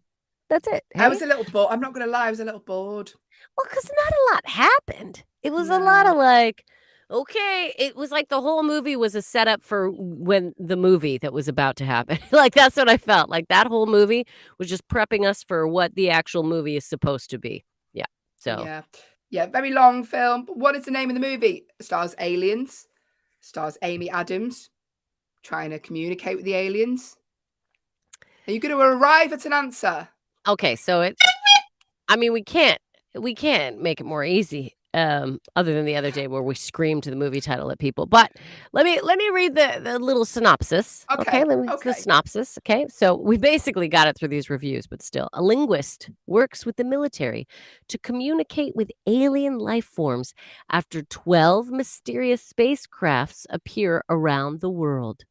Hey? I was a little bored. I'm not going to lie. I was a little bored. Well, because not a lot happened. It was a lot of like, okay. It was like the whole movie was a setup for when the movie that was about to happen. Like, that's what I felt. Like, that whole movie was just prepping us for what the actual movie is supposed to be. Yeah. So. Yeah. Very long film. But what is the name of the movie? It stars aliens. Stars Amy Adams trying to communicate with the aliens. Are you going to arrive at an answer? Okay, so we can't make it more easy, other than the other day where we screamed the movie title at people. But let me read the little synopsis. Okay. The synopsis. Okay, so we basically got it through these reviews, but still, a linguist works with the military to communicate with alien life forms after 12 mysterious spacecrafts appear around the world.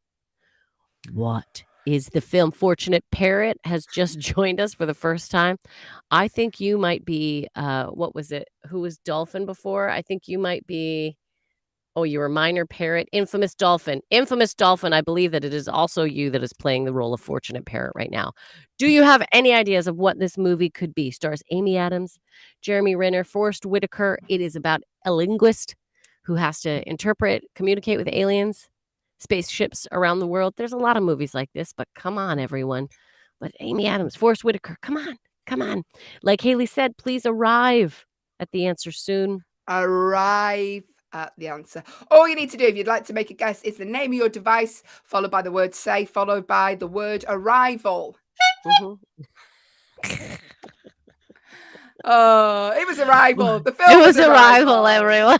What is the film? Fortunate Parrot has just joined us for the first time. I think you might be, what was it? Who was Dolphin before? I think you might be, you were Minor Parrot. Infamous Dolphin. I believe that it is also you that is playing the role of Fortunate Parrot right now. Do you have any ideas of what this movie could be? Stars Amy Adams, Jeremy Renner, Forrest Whitaker. It is about a linguist who has to communicate with aliens. Spaceships around the world. There's a lot of movies like this, but come on, everyone. But Amy Adams, Forrest Whitaker, come on. Like Hayley said, please arrive at the answer soon. Arrive at the answer. All you need to do, if you'd like to make a guess, is the name of your device, followed by the word say, followed by the word arrival. Oh, it was Arrival. The film was Arrival, everyone.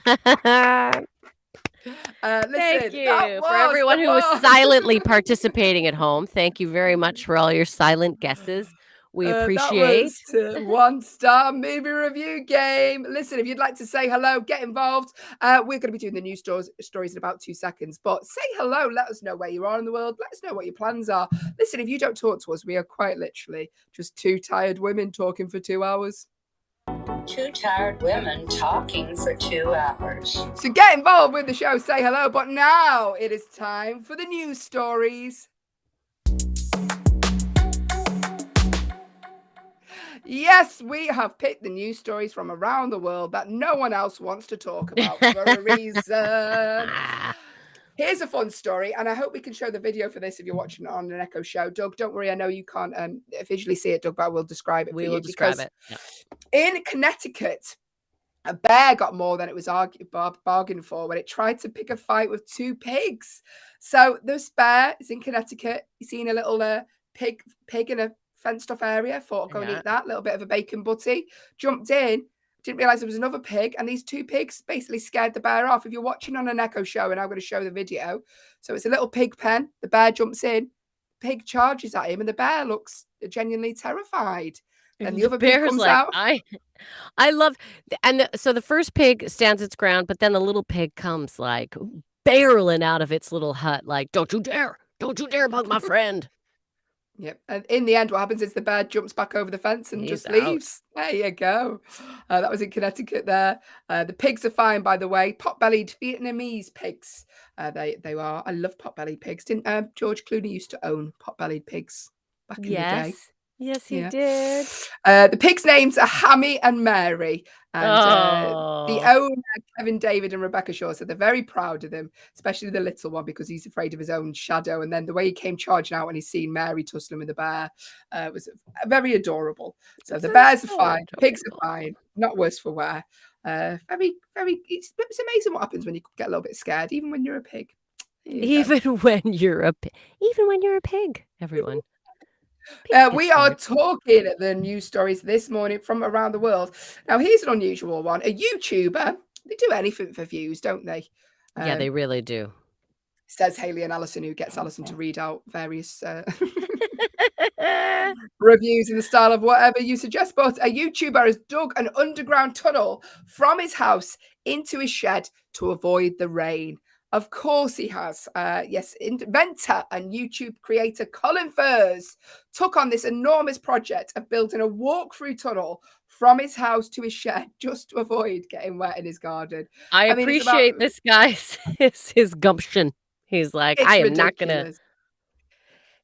Listen, Thank you that for was everyone the who was one. silently participating at home. Thank you very much for all your silent guesses. We That appreciate. was 1-star movie review game. Listen, if you'd like to say hello, get involved. We're going to be doing the news stories in about 2 seconds. But say hello. Let us know where you are in the world. Let us know what your plans are. Listen, if you don't talk to us, we are quite literally just 2 tired women talking for 2 hours. 2 tired women talking for 2 hours. So get involved with the show. Say hello. But now it is time for the news stories. Yes, we have picked the news stories from around the world that no one else wants to talk about for a reason. Here's a fun story, and I hope we can show the video for this if you're watching it on an Echo show. Doug, don't worry, I know you can't visually see it, Doug, but I will describe it for you. We will describe it. Yeah. In Connecticut, a bear got more than it was bargained for when it tried to pick a fight with 2 pigs. So this bear is in Connecticut. You've seen a little pig in a fenced off area. Thought I'd go and eat that. Little bit of a bacon butty. Jumped in. Didn't realize there was another pig. And these 2 pigs basically scared the bear off. If you're watching on an Echo show, and I'm going to show the video. So it's a little pig pen. The bear jumps in. The pig charges at him. And the bear looks genuinely terrified. And the other pig comes out. I love, and so the first pig stands its ground, but then the little pig comes like barreling out of its little hut, like, don't you dare bug my friend. Yep. And in the end, what happens is the bear jumps back over the fence and just leaves. There you go. That was in Connecticut there. The pigs are fine, by the way. Pot-bellied Vietnamese pigs. They are. I love pot-bellied pigs. Didn't George Clooney used to own pot-bellied pigs back in the day? Yes, he did. The pigs' names are Hammy and Mary. And the owner, Kevin David and Rebecca Shaw, said they're very proud of him, especially the little one, because he's afraid of his own shadow. And then the way he came charging out when he's seen Mary tussling with the bear was very adorable. So the bears are fine. Pigs are fine. Not worse for wear. Very, very, it's amazing what happens when you get a little bit scared, even when you're a pig. Even when you're a pig, everyone. We are talking the news stories this morning from around the world. Now, here's an unusual one. A YouTuber, they do anything for views, don't they? Yeah, they really do. Says Hayley and Allyson, who gets Allyson to read out various reviews in the style of whatever you suggest. But a YouTuber has dug an underground tunnel from his house into his shed to avoid the rain. Of course he has. Yes, inventor and YouTube creator Colin Furze took on this enormous project of building a walk-through tunnel from his house to his shed just to avoid getting wet in his garden. I appreciate this guy's his gumption. He's like, I am not going to.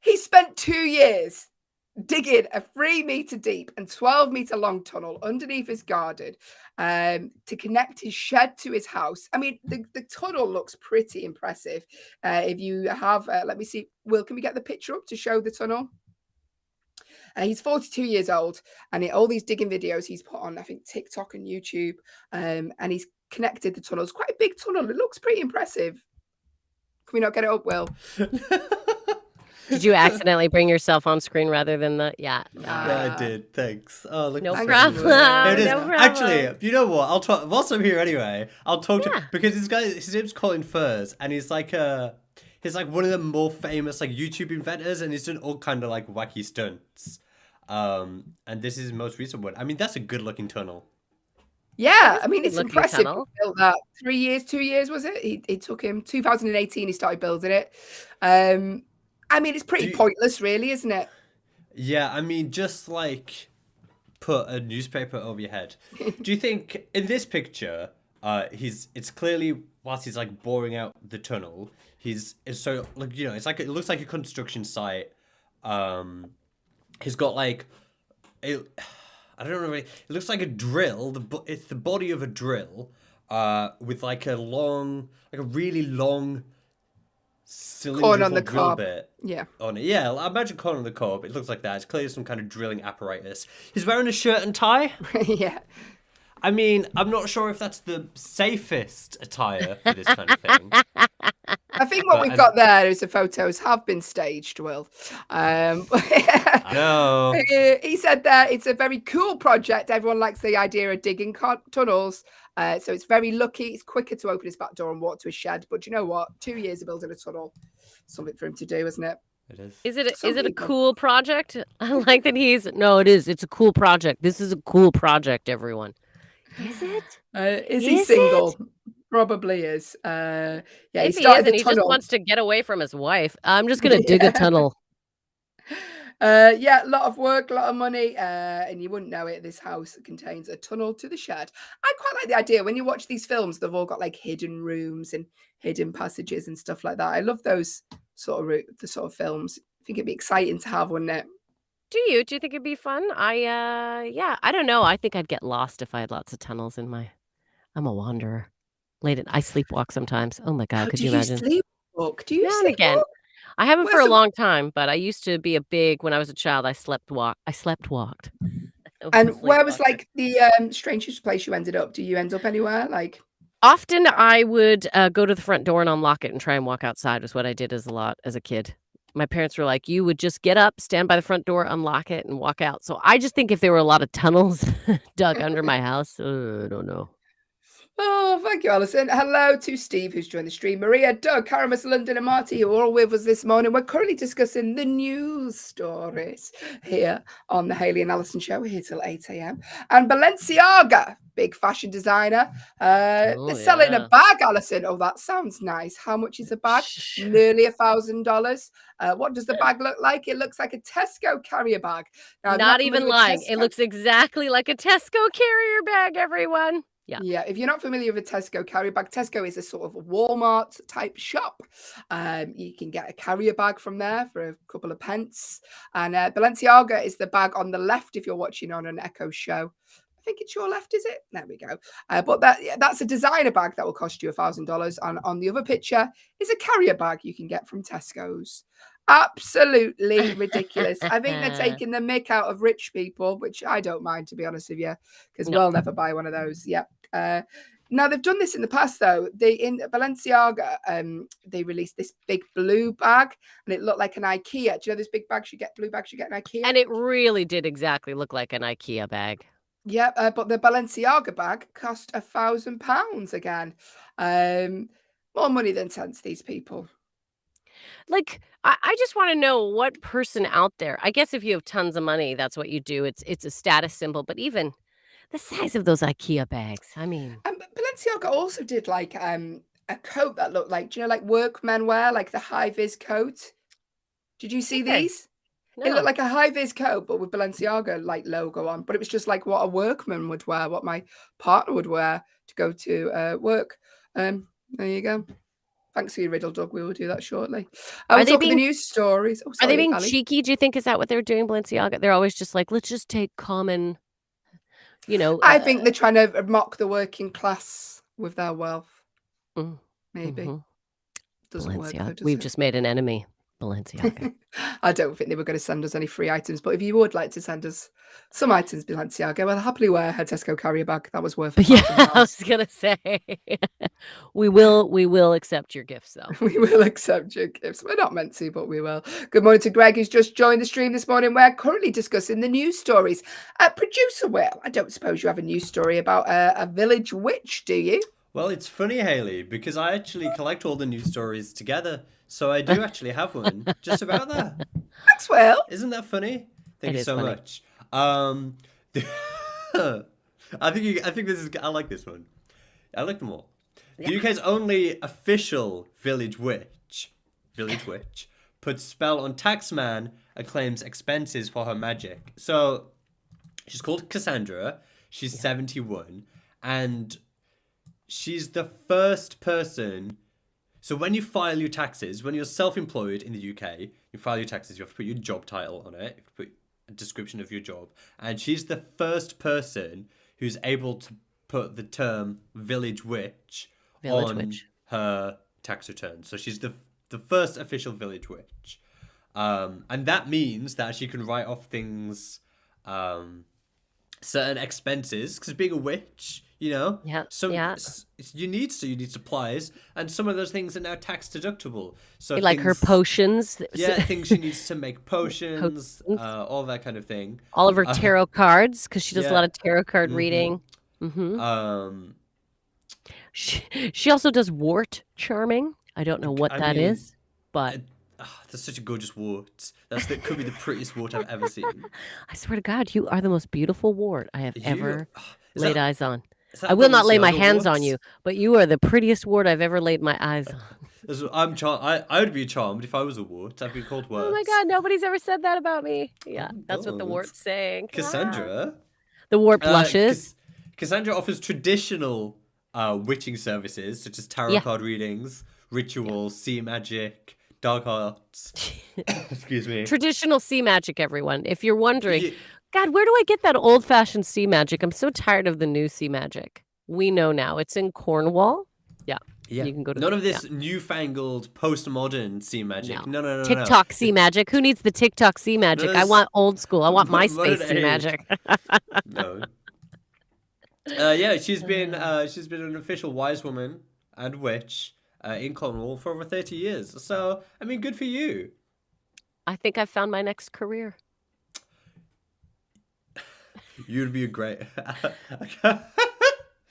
He spent 2 years digging a 3-meter deep and 12-meter long tunnel underneath his garden to connect his shed to his house. I mean, the tunnel looks pretty impressive. If you have, let me see, Will, can we get the picture up to show the tunnel? He's 42 years old, and all these digging videos he's put on, I think, TikTok and YouTube, and he's connected the tunnel. It's quite a big tunnel. It looks pretty impressive. Can we not get it up, Will? Did you accidentally bring yourself on screen rather than the... Yeah. Yeah, I did. Thanks. Oh, look. No problem. It is. No problem. Actually, you know what? I'll talk... Whilst I'm here anyway, I'll talk to... Because this guy, his name's Colin Furze, and he's like one of the more famous like YouTube inventors, and he's done all kind of like wacky stunts. And this is his most recent one. I mean, that's a good-looking tunnel. Yeah, I mean, it's impressive. He built that 3 years, 2 years, was it? It took him 2018. He started building it. I mean, it's pretty pointless, really, isn't it? Yeah, I mean, just like put a newspaper over your head. Do you think in this picture, it's clearly whilst he's like boring out the tunnel, it's like, you know, it's like it looks like a construction site. He's got like I don't know. It looks like a drill. It's the body of a drill, with like a really long cylindrical on the drill cob. bit. Yeah. On it. Yeah, I imagine corn on the cob. It looks like that. It's clearly some kind of drilling apparatus. He's wearing a shirt and tie. Yeah. I mean, I'm not sure if that's the safest attire for this kind of thing. I think what we've got there is the photos have been staged, Will. No. He said that it's a very cool project. Everyone likes the idea of digging tunnels. So it's very lucky. It's quicker to open his back door and walk to his shed. But you know what? 2 years of building a tunnel. Something for him to do, isn't it? It is. Is it a cool project? I like that it is. It's a cool project. This is a cool project, everyone. Is it? Is he single? Probably is. Yeah, if he started the he tunnel. just wants to get away from his wife. I'm just gonna dig a tunnel. Yeah, a lot of work, a lot of money, and you wouldn't know it. This house contains a tunnel to the shed. I quite like the idea. When you watch these films, they've all got like hidden rooms and hidden passages and stuff like that. I love those sort of films. I think it'd be exciting to have, wouldn't it? Do you think it'd be fun? I don't know. I think I'd get lost if I had lots of tunnels in my. I'm a wanderer. I sleepwalk sometimes. Oh my God, could you imagine? Sleepwalk? Do you Now and again. sleepwalk? I haven't for a long time, but I used to be when I was a child, I slept walked. And where was like the strangest place you ended up? Do you end up anywhere? Like often I would go to the front door and unlock it and try and walk outside was what I did as a kid. My parents were like, you would just get up, stand by the front door, unlock it, and walk out. So I just think if there were a lot of tunnels dug under my house, I don't know. Oh, thank you, Allyson. Hello to Steve, who's joined the stream. Maria, Doug, Karamus, London, and Marty, who are all with us this morning. We're currently discussing the news stories here on the Hayley and Allyson show. We're here till 8 a.m. And Balenciaga, big fashion designer, they're selling a bag, Allyson. Oh, that sounds nice. How much is a bag? Nearly $1,000. What does the bag look like? It looks like a Tesco carrier bag. Now, not even lying. It looks exactly like a Tesco carrier bag, everyone. Yeah, if you're not familiar with a Tesco carrier bag, Tesco is a sort of Walmart type shop. You can get a carrier bag from there for a couple of pence. And Balenciaga is the bag on the left if you're watching on an Echo show. I think it's your left, is it? There we go. But that's a designer bag that will cost you $1,000. And on the other picture is a carrier bag you can get from Tesco's. Absolutely ridiculous. I think they're taking the mick out of rich people, which I don't mind, to be honest with you, because we'll never buy one of those. Yeah. Now they've done this in the past though. In Balenciaga, they released this big blue bag, and it looked like an IKEA. Do you know those big bags you get, blue bags you get in IKEA? And it really did exactly look like an IKEA bag. Yeah, but the Balenciaga bag cost £1,000 again. More money than sense, these people. Like, I just want to know what person out there. I guess if you have tons of money, that's what you do. It's a status symbol. But even the size of those IKEA bags, I mean. Balenciaga also did like a coat that looked like, do you know, like workmen wear, like the high-vis coat? Did you see these? No. It looked like a high-vis coat, but with Balenciaga like logo on. But it was just like what a workman would wear, what my partner would wear to go to work. There you go. Thanks for your riddle, Doug. We will do that shortly. We'll talk the news stories. Oh, sorry, are they being Ali. cheeky? Do you think is that what they're doing, Balenciaga? They're always just like, let's just take common, I think they're trying to mock the working class with their wealth. Maybe. Doesn't work. Though, We've just made an enemy. Balenciaga. I don't think they were going to send us any free items, but if you would like to send us some items, Balenciaga, well, happily wear her Tesco carrier bag. That was worth it. Yeah, I was gonna say we will accept your gifts though. We will accept your gifts. We're not meant to, but we will. Good morning to Greg, who's just joined the stream this morning. We're currently discussing the news stories. Producer Will, I don't suppose you have a news story about a village witch, do you? Well, it's funny, Hayley, because I actually collect all the news stories together. So I do actually have one just about that. Thanks, Will. Isn't that funny? Thank you so much. I like this one. I like them all. Yeah. The UK's only official village witch, puts spell on taxman and claims expenses for her magic. So she's called Cassandra. She's 71, and she's the first person. So when you file your taxes, when you're self-employed in the UK, you file your taxes, you have to put your job title on it, you have to put a description of your job. And she's the first person who's able to put the term village witch on her tax return. So she's the first official village witch. And that means that she can write off things, certain expenses, because being a witch, You know, Yeah, some yeah. you need supplies, and some of those things are now tax deductible. So Like her things, potions. yeah, things she needs to make potions, all that kind of thing. All of her tarot cards, because she does a lot Yeah. of tarot card reading. She also does wart charming. I don't know what that is, but that's such a gorgeous wart. That could be the prettiest wart I've ever seen. I swear to God, you are the most beautiful wart I have ever laid eyes on. Is that I will not lay my Balenciaga hands on warts? you, but you are the prettiest wart I've ever laid my eyes on. I would be charmed if I was a wart. I'd be called words. Oh my God, nobody's ever said that about me. Yeah, Oh that's what the God. wart's saying. Cassandra. The wart blushes. Cassandra offers traditional witching services such as tarot card readings, rituals, sea magic, dark arts. Excuse me. Traditional sea magic, everyone. If you're wondering, God, where do I get that old-fashioned sea magic? I'm so tired of the new sea magic. We know now. It's in Cornwall. Yeah. You can go to none of this newfangled postmodern sea magic. No. TikTok sea magic. Who needs the TikTok sea magic? I want old school. I want MySpace sea magic. No. She's been an official wise woman and witch in Cornwall for over 30 years. So, I mean, good for you. I think I found my next career. You'd be a great.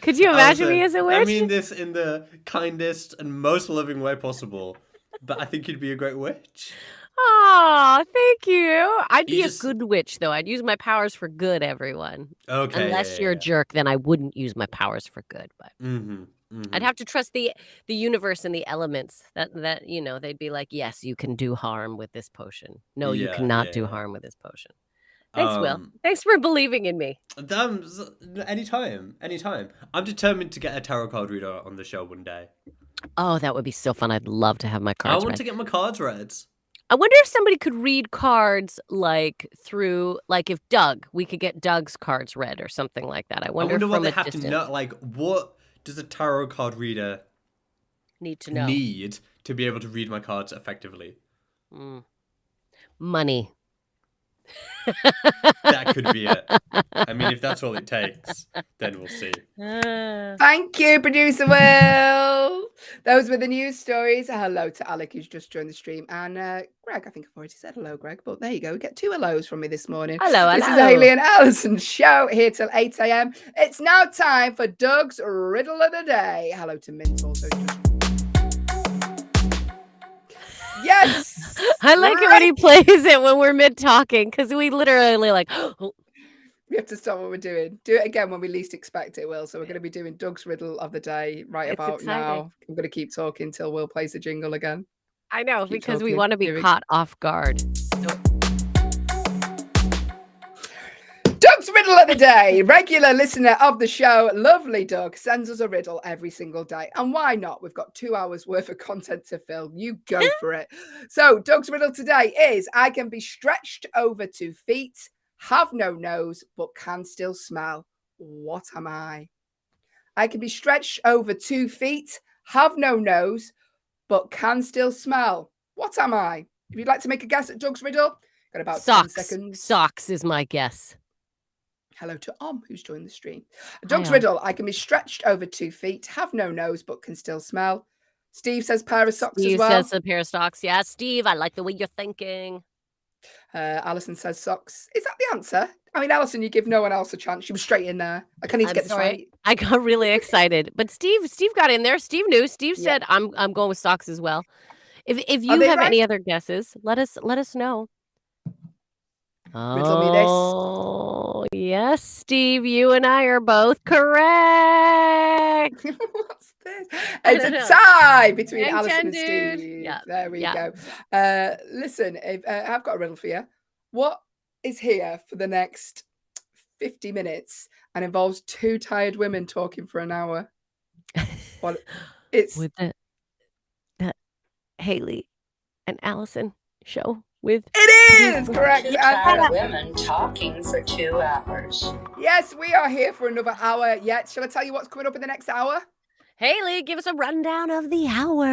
Could you imagine me as a witch? I mean this in the kindest and most loving way possible, but I think you'd be a great witch. Oh, thank you. I'd be a good witch, though. I'd use my powers for good, everyone. Okay. Unless you're a jerk, then I wouldn't use my powers for good. But I'd have to trust the universe and the elements that they'd be like, yes, you can do harm with this potion. No, you cannot do harm with this potion. Thanks, Will. Thanks for believing in me. Anytime. I'm determined to get a tarot card reader on the show one day. Oh, that would be so fun. I'd love to have my cards read. I want to get my cards read. I wonder if somebody could read cards through if we could get Doug's cards read or something like that. I wonder what they have to know. What does a tarot card reader need to know? Need to be able to read my cards effectively? Money. That could be it. I mean, if that's all it takes, then we'll see. Thank you, Producer Will. Those were the news stories. Hello to Alec, who's just joined the stream. And Greg, I think I've already said hello, Greg. But there you go. We get 2 hellos from me this morning. Hello. This is a Hayley and Allyson show here till 8 a.m. It's now time for Doug's Riddle of the Day. Hello to Mint also. Yes. I like it when he plays it when we're mid-talking, because we literally we have to stop what we're doing. Do it again when we least expect it, Will. So we're going to be doing Doug's Riddle of the Day about now. I'm going to keep talking till Will plays the jingle again. I know, because we want to be caught off guard. Doug's Riddle of the Day. Regular listener of the show, lovely Doug, sends us a riddle every single day. And why not? We've got 2 hours worth of content to fill. You go for it. So Doug's riddle today is, I can be stretched over 2 feet, have no nose, but can still smell. What am I? I can be stretched over 2 feet, have no nose, but can still smell. What am I? If you'd like to make a guess at Doug's riddle, got about 10 seconds. Socks is my guess. Hello to who's joined the stream. Doug's riddle, I can be stretched over 2 feet, have no nose, but can still smell. Steve says pair of socks as well. Steve says a pair of socks. Yeah, Steve, I like the way you're thinking. Allyson says socks. Is that the answer? I mean, Allyson, you give no one else a chance. She was straight in there. I need to get this right. I got really excited. But Steve got in there. Steve knew. Steve said, I'm going with socks as well. If you have any other guesses, let us know. Riddle me this. Oh, yes, Steve, you and I are both correct. What's this? It's a tie between Allyson and dude. Steve. Yeah. There we go. Listen, I've got a riddle for you. What is here for the next 50 minutes and involves 2 tired women talking for an hour? What? It's with the Hayley and Allyson show. It is correct. 2 tired women talking for 2 hours. Yes, we are here for another hour yet. Shall I tell you what's coming up in the next hour? Hayley, give us a rundown of the hour.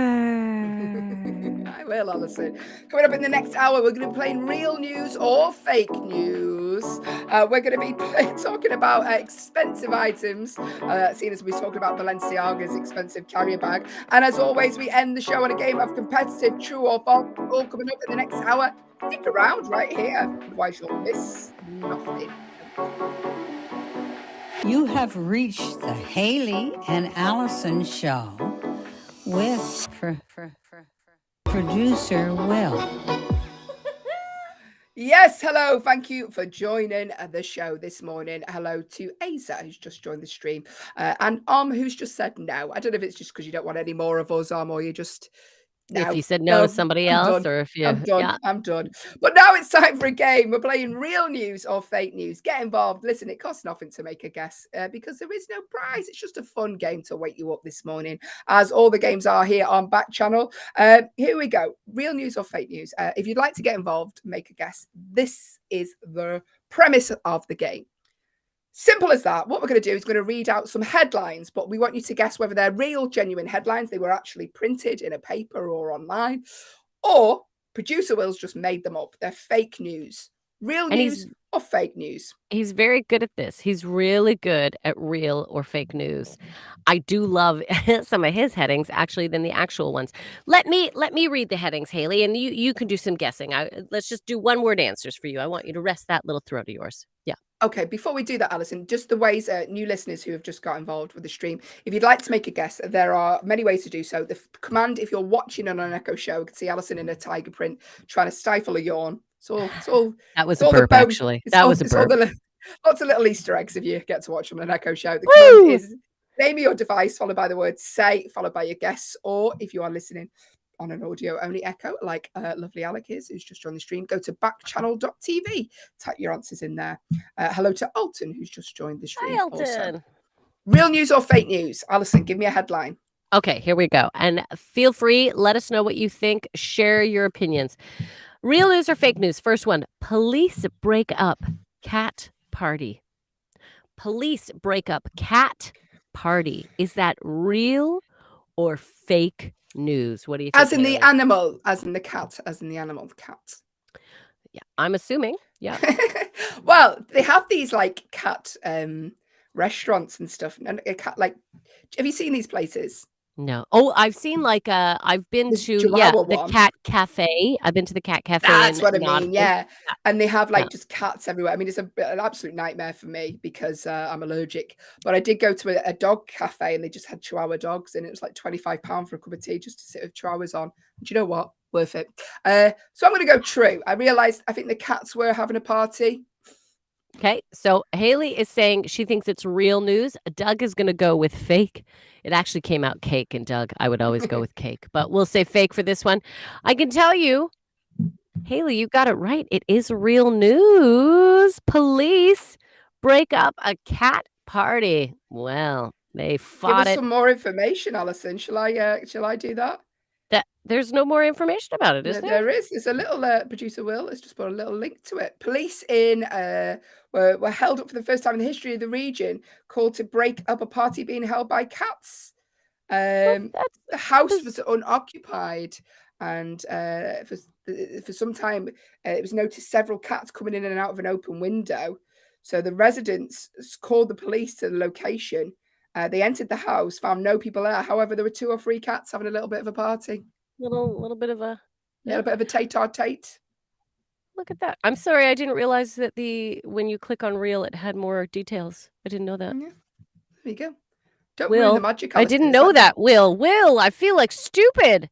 I I will, Allyson. Coming up in the next hour, we're going to be playing real news or fake news. We're going to be talking about expensive items, seeing as we're talking about Balenciaga's expensive carrier bag. And as always, we end the show on a game of competitive true or false. All coming up in the next hour. Stick around right here, otherwise you'll miss nothing. You have reached the Hayley and Allyson show with producer Will. Yes, hello. Thank you for joining the show this morning. Hello to Asa, who's just joined the stream, and who's just said no. I don't know if it's just because you don't want any more of us, or you just... No, if you said no to somebody else, or if you... I'm done. But now it's time for a game. We're playing real news or fake news. Get involved. Listen, it costs nothing to make a guess because there is no prize. It's just a fun game to wake you up this morning, as all the games are here on Backchannel. Here we go. Real news or fake news. If you'd like to get involved, make a guess. This is the premise of the game. Simple as that. What we're going to do is going to read out some headlines, but we want you to guess whether they're real, genuine headlines. They were actually printed in a paper or online, or producer Will's just made them up. They're fake news. Real news or fake news. He's very good at this. He's really good at real or fake news. I do love some of his headings actually than the actual ones. Let me read the headings, Hayley, and you can do some guessing. Let's just do one word answers for you. I want you to rest that little throat of yours. Yeah. Okay, before we do that, Allyson, just the ways new listeners who have just got involved with the stream, if you'd like to make a guess, there are many ways to do so. The command, if you're watching on an Echo show, you can see Allyson in a tiger print trying to stifle a yawn. It's all that was a burp, actually. That was a burp. Lots of little Easter eggs if you get to watch on an Echo show. The command is name your device, followed by the word say, followed by your guess, or if you are listening on an audio-only Echo, like lovely Alec is, who's just joined the stream, go to backchannel.tv. Type your answers in there. Hello to Alton, who's just joined the stream. Hi, Alton. Also. Real news or fake news? Allyson, give me a headline. Okay, here we go. And feel free, let us know what you think. Share your opinions. Real news or fake news? First one, police break up cat party. Police break up cat party. Is that real or fake news? What do you think? As in the animal, as in the cat, as in the animal, the cat. Yeah, I'm assuming. Yeah. Well, they have these like cat restaurants and stuff. And a cat, like, have you seen these places? No. Oh, I've seen like I've been to the cat cafe. I've been to the cat cafe. That's what I mean. Yeah. And they have like just cats everywhere. I mean, it's an absolute nightmare for me because I'm allergic. But I did go to a dog cafe and they just had Chihuahua dogs and it was like £25 for a cup of tea just to sit with Chihuahuas on. Do you know what? Worth it. So I'm going to go true. I think the cats were having a party. Okay, so Hayley is saying she thinks it's real news. Doug is going to go with fake. It actually came out cake, and Doug, I would always go with cake, but we'll say fake for this one. I can tell you, Hayley, you got it right. It is real news. Police break up a cat party. Well, they fought it. Give us some more information, Allyson. Shall I do that? There's no more information about it, is there? There is. There's a little producer Will has just put a little link to it. Police in were held up for the first time in the history of the region, called to break up a party being held by cats. The house was unoccupied, and for some time it was noticed several cats coming in and out of an open window. So the residents called the police to the location. They entered the house, found no people there. However, there were 2 or 3 cats having a little bit of a party. Little bit of a little bit of a tate-a-tate. Look at that. I'm sorry, I didn't realize that when you click on reel, it had more details. I didn't know that. Yeah. There you go. Don't Will, ruin the magic. I didn't know that. Will, I feel like stupid.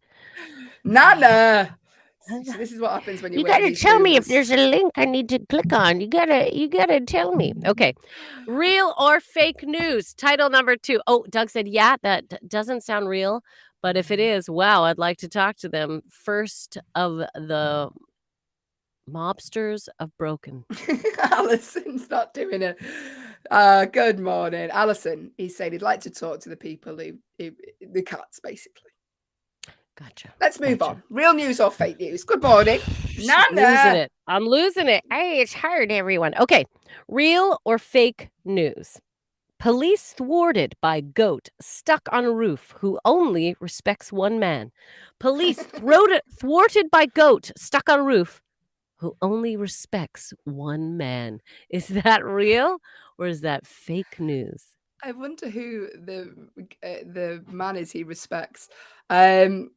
Nana. So this is what happens when you gotta tell me if there's a link I need to click on. You gotta tell me. Okay. Real or fake news? Title number 2. Oh, Doug said, yeah, that doesn't sound real. But if it is, wow, I'd like to talk to them. First of the mobsters of Broken. Alyson's not doing it. Good morning. Allyson, he said he'd like to talk to the people the cats, basically. Gotcha. Let's move on. Real news or fake news? Good morning. Nana. I'm losing it. Hey, it's hard, everyone. Okay. Real or fake news? Police thwarted by goat stuck on a roof who only respects one man. Police thwarted by goat stuck on a roof who only respects one man. Is that real or is that fake news? I wonder who the man is he respects. I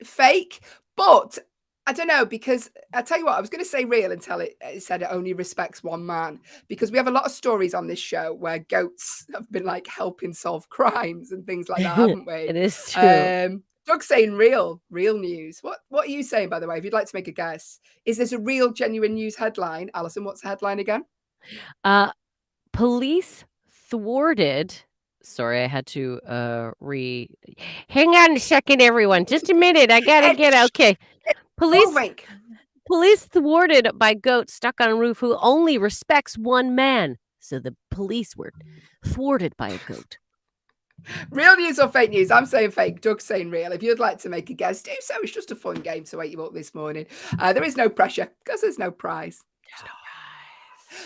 fake, but I don't know, because I tell you what, I was going to say real until it said it only respects one man, because we have a lot of stories on this show where goats have been like helping solve crimes and things like that, haven't we? It is true. Doug's saying real news. What are you saying, by the way? If you'd like to make a guess, is this a real, genuine news headline? Allyson, what's the headline again? Police thwarted. Sorry, I had to hang on a second, everyone. Just a minute. I gotta get okay. Police thwarted by goat stuck on a roof who only respects one man. So the police were thwarted by a goat. Real news or fake news? I'm saying fake. Doug's saying real. If you'd like to make a guess, do so. It's just a fun game to wake you up this morning. There is no pressure because there's no prize.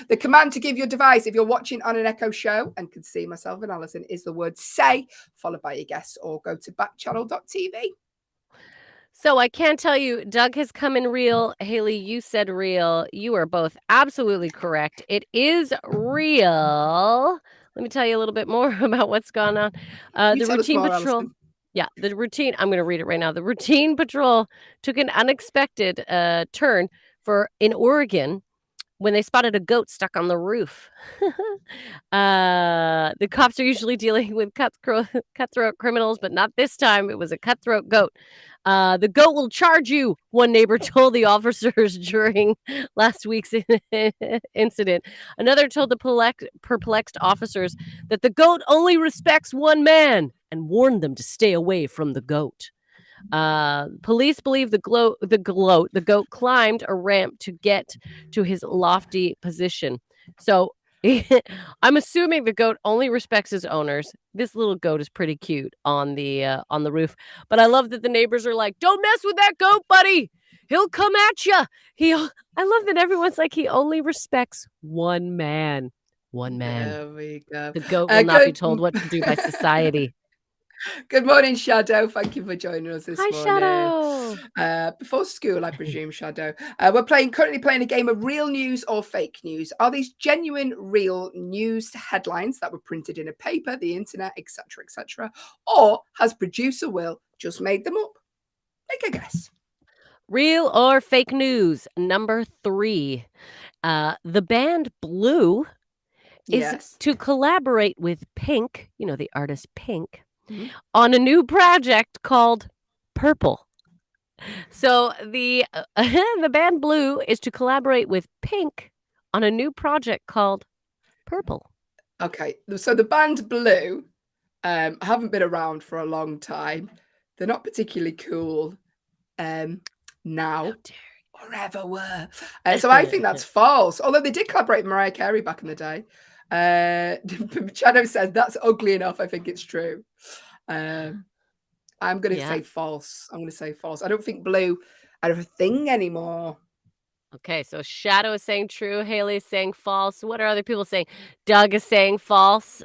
The command to give your device, if you're watching on an Echo show and can see myself and Allyson, is the word say, followed by your guess, or go to backchannel.tv. So I can't tell you, Doug has come in real. Hayley, you said real. You are both absolutely correct. It is real. Let me tell you a little bit more about what's gone on. The routine patrol. Allyson. Yeah, the routine. I'm going to read it right now. The routine patrol took an unexpected turn in Oregon when they spotted a goat stuck on the roof. The cops are usually dealing with cutthroat criminals, but not this time. It was a cutthroat goat. The goat will charge you, one neighbor told the officers during last week's incident. Another told the perplexed officers that the goat only respects one man and warned them to stay away from the goat. Police believe the goat climbed a ramp to get to his lofty position. So I'm assuming the goat only respects his owners. This little goat is pretty cute on the roof, but I love that the neighbors are like, "Don't mess with that goat, buddy. He'll come at you." I love that everyone's like, he only respects one man. One man. There we go. The goat will not be told what to do by society. Good morning, Shadow. Thank you for joining us this morning. Shadow. Before school, I presume, Shadow. We're currently playing a game of real news or fake news. Are these genuine, real news headlines that were printed in a paper, the internet, etc., etc., or has producer Will just made them up? Make a guess. Real or fake news? Number 3. The band Blue is to collaborate with Pink, the artist Pink, on a new project called Purple. So the band Blue is to collaborate with Pink on a new project called Purple. Okay, so the band Blue haven't been around for a long time. They're not particularly cool now or ever were. So I think that's false. Although they did collaborate with Mariah Carey back in the day. Shadow says that's ugly enough. I think it's true. I'm going to say false. I'm going to say false. I don't think Blue are a thing anymore. Okay, so Shadow is saying true. Hayley is saying false. What are other people saying? Doug is saying false.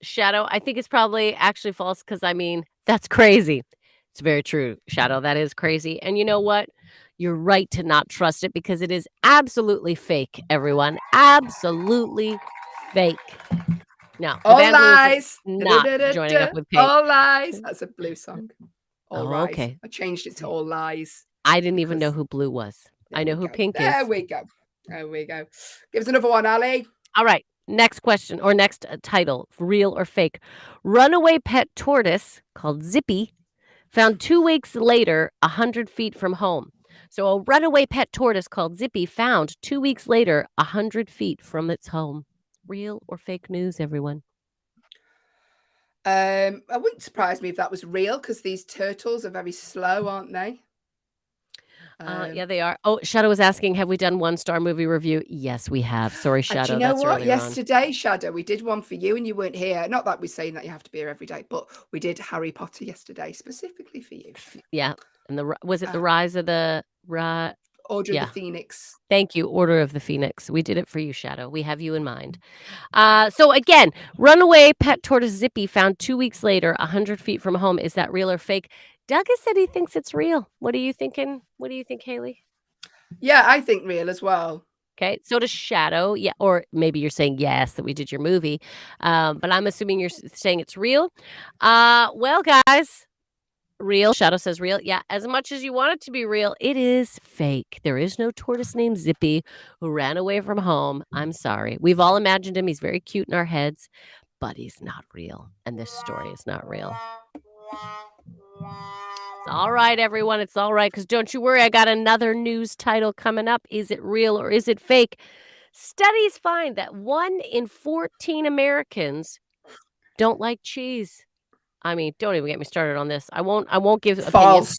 Shadow, I think it's probably actually false because, that's crazy. It's very true, Shadow. That is crazy. And you know what? You're right to not trust it because it is absolutely fake, everyone. Absolutely fake. No, all lies. Not joining up with Pink. All lies. That's a Blue song. All right. Okay. I changed it to all lies. I didn't even know who Blue was. I know who Pink is. There we go. There we go. Give us another one, Ali. All right. Next question or next title, real or fake. Runaway pet tortoise called Zippy found 2 weeks later 100 feet from home. So a runaway pet tortoise called Zippy found 2 weeks later 100 feet from its home. Real or fake news, everyone? It wouldn't surprise me if that was real because these turtles are very slow, aren't they? Yeah, they are. Oh, Shadow was asking, have we done 1-star movie review? Yes, we have. Sorry, Shadow. Do you know what? Yesterday, Shadow, we did one for you and you weren't here. Not that we're saying that you have to be here every day, but we did Harry Potter yesterday specifically for you. Yeah. And was it the Rise of the Order of Yeah. the Phoenix. Thank you, Order of the Phoenix. We did it for you, Shadow. We have you in mind. So again, runaway pet tortoise Zippy found 2 weeks later, 100 feet from home. Is that real or fake? Doug has said he thinks it's real. What are you thinking? What do you think, Hayley? Yeah, I think real as well. Okay, so does Shadow. Yeah, or maybe you're saying yes, that we did your movie. But I'm assuming you're saying it's real. Well, guys, real. Shadow says real. Yeah, as much as you want it to be real, it is fake. There is no tortoise named Zippy who ran away from home. I'm sorry. We've all imagined him. He's very cute in our heads, but he's not real. And this story is not real. It's all right, everyone. It's all right, because don't you worry. I got another news title coming up. Is it real or is it fake? Studies find that 1 in 14 Americans don't like cheese. I mean, don't even get me started on this. I won't give opinions. False.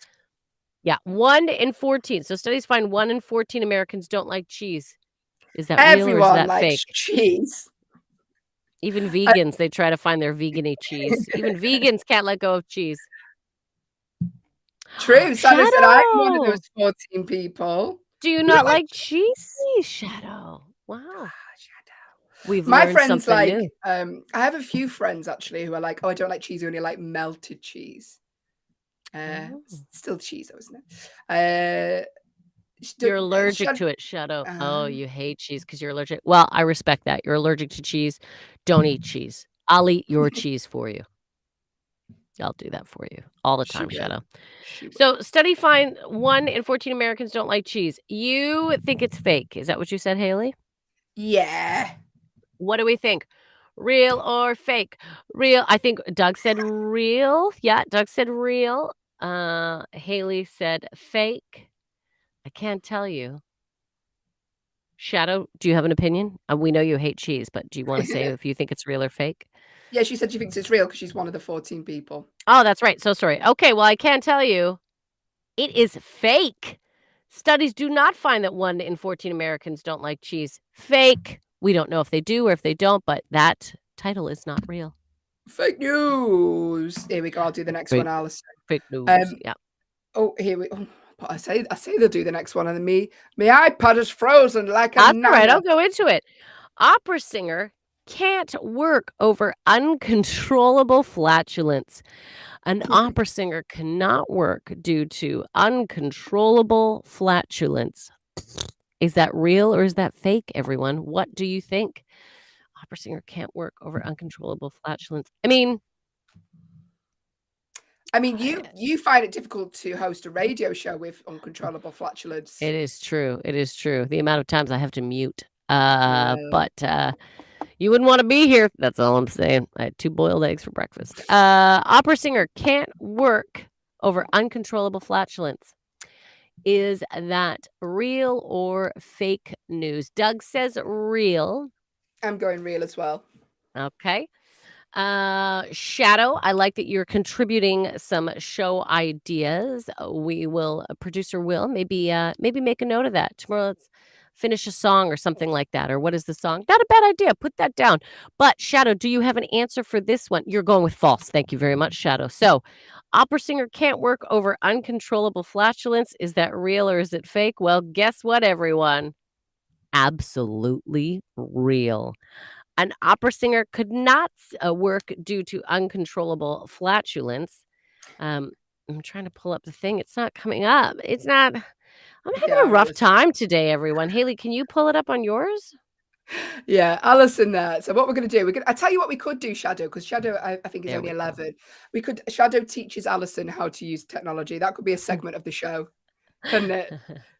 Yeah, 1 in 14. So studies find 1 in 14 Americans don't like cheese. Is that real or is Everyone that likes fake? cheese. Even vegans, they try to find their vegan-y cheese. Even vegans can't let go of cheese. True. Shadow said I'm one of Shadow! those 14 people. Do you don't not like like cheese? Shadow. Wow. We've My learned friends something like, new. I have a few friends actually who are like, oh, I don't like cheese, I only like melted cheese. Oh. Still cheese, though, isn't it? You're allergic to it, Shadow. Oh, you hate cheese because you're allergic. Well, I respect that. You're allergic to cheese. Don't eat cheese. I'll eat your cheese for you. I'll do that for you all the time, Shadow. So, study find 1 in 14 Americans don't like cheese. You think it's fake. Is that what you said, Hayley? Yeah. What do we think? Real or fake? Real. I think Doug said real. Yeah, Doug said real. Hayley said fake. I can't tell you. Shadow, do you have an opinion? We know you hate cheese, but do you want to say if you think it's real or fake? Yeah, she said she thinks it's real because she's one of the 14 people. Oh, that's right. So sorry. Okay, well, I can't tell you. It is fake. Studies do not find that 1 in 14 Americans don't like cheese. Fake. We don't know if they do or if they don't, but that title is not real. Fake news. Here we go. I'll do the next one, Allyson. Fake news. Yeah. Oh, here we. Oh, but I say they'll do the next one, and then my iPad is frozen like a. That's all right. I'll go into it. Opera singer can't work over uncontrollable flatulence. An opera singer cannot work due to uncontrollable flatulence. Is that real or is that fake, everyone? What do you think? Opera singer can't work over uncontrollable flatulence. I mean, you find it difficult to host a radio show with uncontrollable flatulence. It is true. It is true. The amount of times I have to mute. But you wouldn't want to be here. That's all I'm saying. I had 2 boiled eggs for breakfast. Opera singer can't work over uncontrollable flatulence. Is that real or fake news? Doug says real. I'm going real as well. Okay. Shadow, I like that you're contributing some show ideas. We will, producer will maybe make a note of that. Tomorrow, let's finish a song or something like that. Or what is the song? Not a bad idea. Put that down. But Shadow, do you have an answer for this one? You're going with false. Thank you very much, Shadow. So, opera singer can't work over uncontrollable flatulence. Is that real or is it fake? Well, guess what, everyone? Absolutely real. An opera singer could not work due to uncontrollable flatulence. I'm trying to pull up the thing. It's not coming up. It's not. I'm having a rough time today, everyone. Hayley, can you pull it up on yours? Yeah, Allyson there. So what we're going to do, I tell you what we could do, Shadow, because Shadow, I think, is only 11. Shadow teaches Allyson how to use technology. That could be a segment of the show, couldn't it?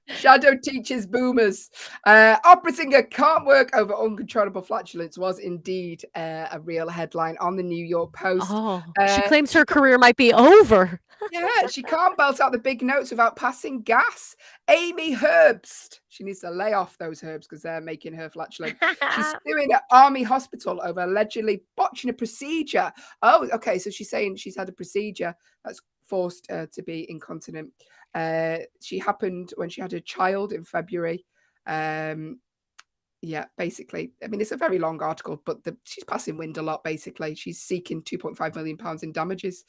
Shadow teaches boomers. Opera singer can't work over uncontrollable flatulence was indeed a real headline on the New York Post. Oh, she claims her career might be over. Yeah, she can't belt out the big notes without passing gas. Amy Herbst. She needs to lay off those herbs because they're making her flatulent. She's suing an Army hospital over allegedly botching a procedure. Oh, okay. So she's saying she's had a procedure that's forced to be incontinent. She happened when she had a child in February. Yeah, basically. I mean, it's a very long article, but she's passing wind a lot, basically. She's seeking £2.5 million in damages.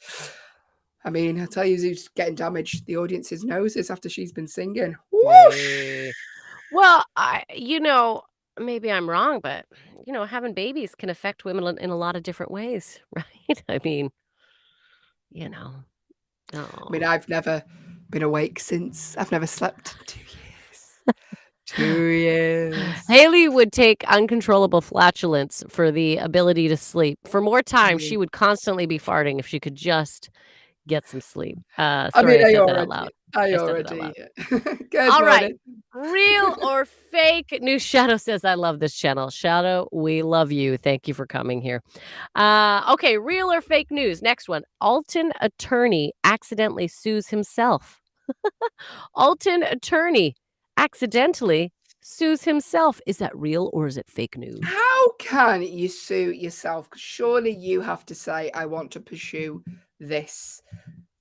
I mean, I tell you who's getting damaged. The audience's noses after she's been singing. Whoosh! Well, maybe I'm wrong, but, having babies can affect women in a lot of different ways, right? I mean, you know. I mean, I've never been awake since. I've never slept in 2 years. 2 years. Hayley would take uncontrollable flatulence for the ability to sleep. For more time, she would constantly be farting if she could just get some sleep. Sorry, I said that out loud. I said that out already. loud. Good All right. morning. Real or fake news? Shadow says, I love this channel. Shadow, we love you. Thank you for coming here. Okay, real or fake news? Next one. Alton attorney accidentally sues himself. Alton attorney accidentally sues himself. Is that real or is it fake news? How can you sue yourself? 'Cause surely you have to say, I want to pursue this.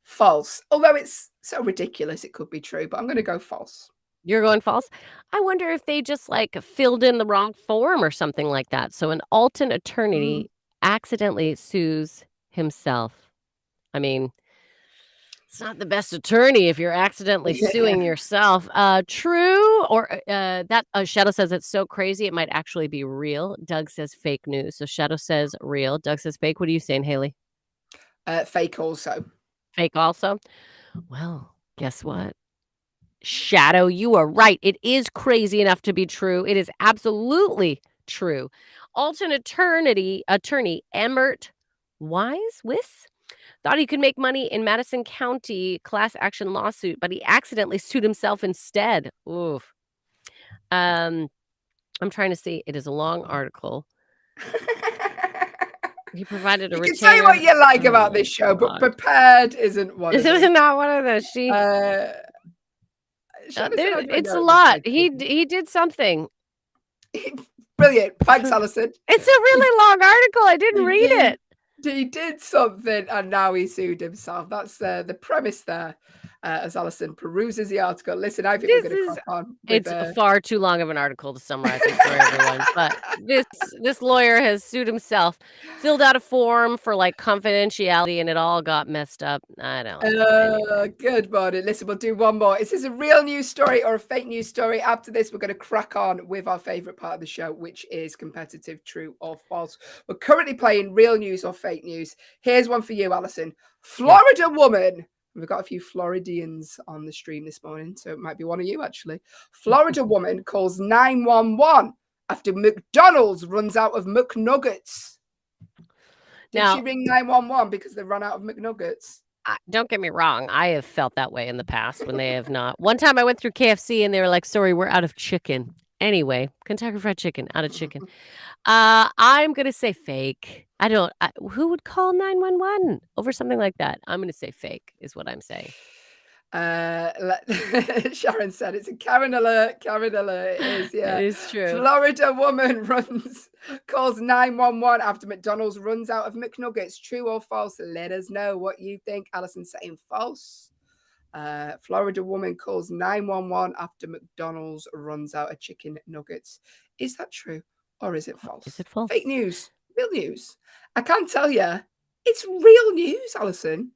False. Although it's so ridiculous, it could be true, but I'm going to go false. You're going false? I wonder if they just filled in the wrong form or something like that. So an Alton attorney accidentally sues himself. I mean, it's not the best attorney if you're accidentally suing yourself. True or that Shadow says it's so crazy it might actually be real. Doug says fake news. So Shadow says real. Doug says fake. What are you saying, Hayley? Fake also. Fake also? Well, guess what? Shadow, you are right. It is crazy enough to be true. It is absolutely true. Alton attorney Emmert Wise thought he could make money in Madison County class action lawsuit, but he accidentally sued himself instead. Oof. I'm trying to see. It is a long article. He provided a You retainer. can say what you like about this show, but prepared isn't one of This is them. not one of those. It's a lot. He did something. Brilliant. Thanks, Allyson. It's a really long article. I didn't read it. He did something and now he sued himself. That's the premise there. As Allyson peruses the article. Listen, I think we're going to crack on. It's far too long of an article to summarize it for everyone. But this lawyer has sued himself, filled out a form for confidentiality, and it all got messed up. I don't know. Good morning. Listen, we'll do one more. Is this a real news story or a fake news story? After this, we're going to crack on with our favorite part of the show, which is competitive true or false. We're currently playing real news or fake news. Here's one for you, Allyson. Florida woman. We've got a few Floridians on the stream this morning, so it might be one of you, actually. Florida woman calls 911 after McDonald's runs out of McNuggets. Did she ring 911 because they run out of McNuggets? Don't get me wrong. I have felt that way in the past when they have not. One time I went through KFC and they were like, sorry, we're out of chicken. Anyway, Kentucky Fried Chicken, out of chicken. I'm going to say fake. Who would call 911 over something like that? I'm going to say fake is what I'm saying. Sharon said it's a Karen alert. Karen alert. It is, yeah. It is true. Florida woman calls 911 after McDonald's runs out of McNuggets. True or false? Let us know what you think. Allyson saying false. Florida woman calls 911 after McDonald's runs out of chicken nuggets. Is that true or is it false? Is it false? Fake news. Real news. I can tell you, it's real news, Allyson.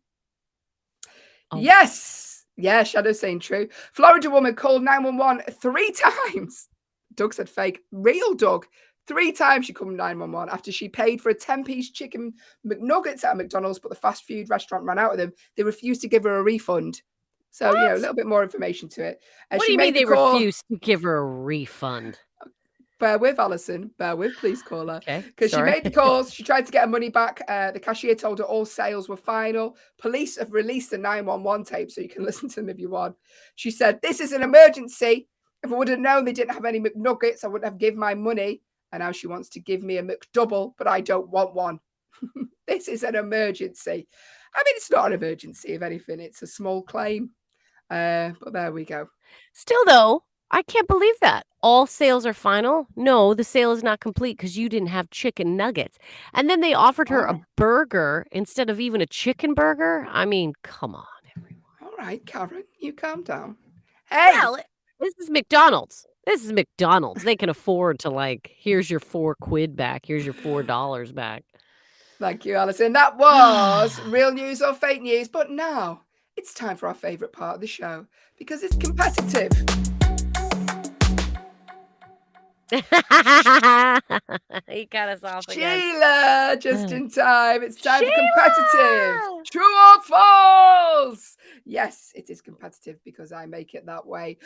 Oh. Yes. Yeah, Shadow's saying true. Florida woman called 911 3 times. Doug said fake. Real Doug. 3 times she called 911 after she paid for a 10-piece chicken McNuggets at McDonald's, but the fast food restaurant ran out of them. They refused to give her a refund. So, a little bit more information to it. What do you mean they refused to give her a refund? Bear with, Allyson. Bear with, please, caller. Okay. Because she made the calls. She tried to get her money back. The cashier told her all sales were final. Police have released the 911 tape, so you can listen to them if you want. She said, this is an emergency. If I would have known they didn't have any McNuggets, I wouldn't have given my money. And now she wants to give me a McDouble, but I don't want one. This is an emergency. I mean, it's not an emergency, if anything. It's a small claim. But there we go. Still, though, I can't believe that. All sales are final? No, the sale is not complete because you didn't have chicken nuggets. And then they offered her a burger instead of even a chicken burger? I mean, come on, everyone. All right, Karen, you calm down. Hey! Well, this is McDonald's. This is McDonald's. They can afford to, here's your £4 back. Here's your $4 back. Thank you, Allyson. That was real news or fake news. But now it's time for our favourite part of the show because it's competitive. He cut us off again. Sheila, just in time. It's time for competitive. True or false? Yes, it is competitive because I make it that way.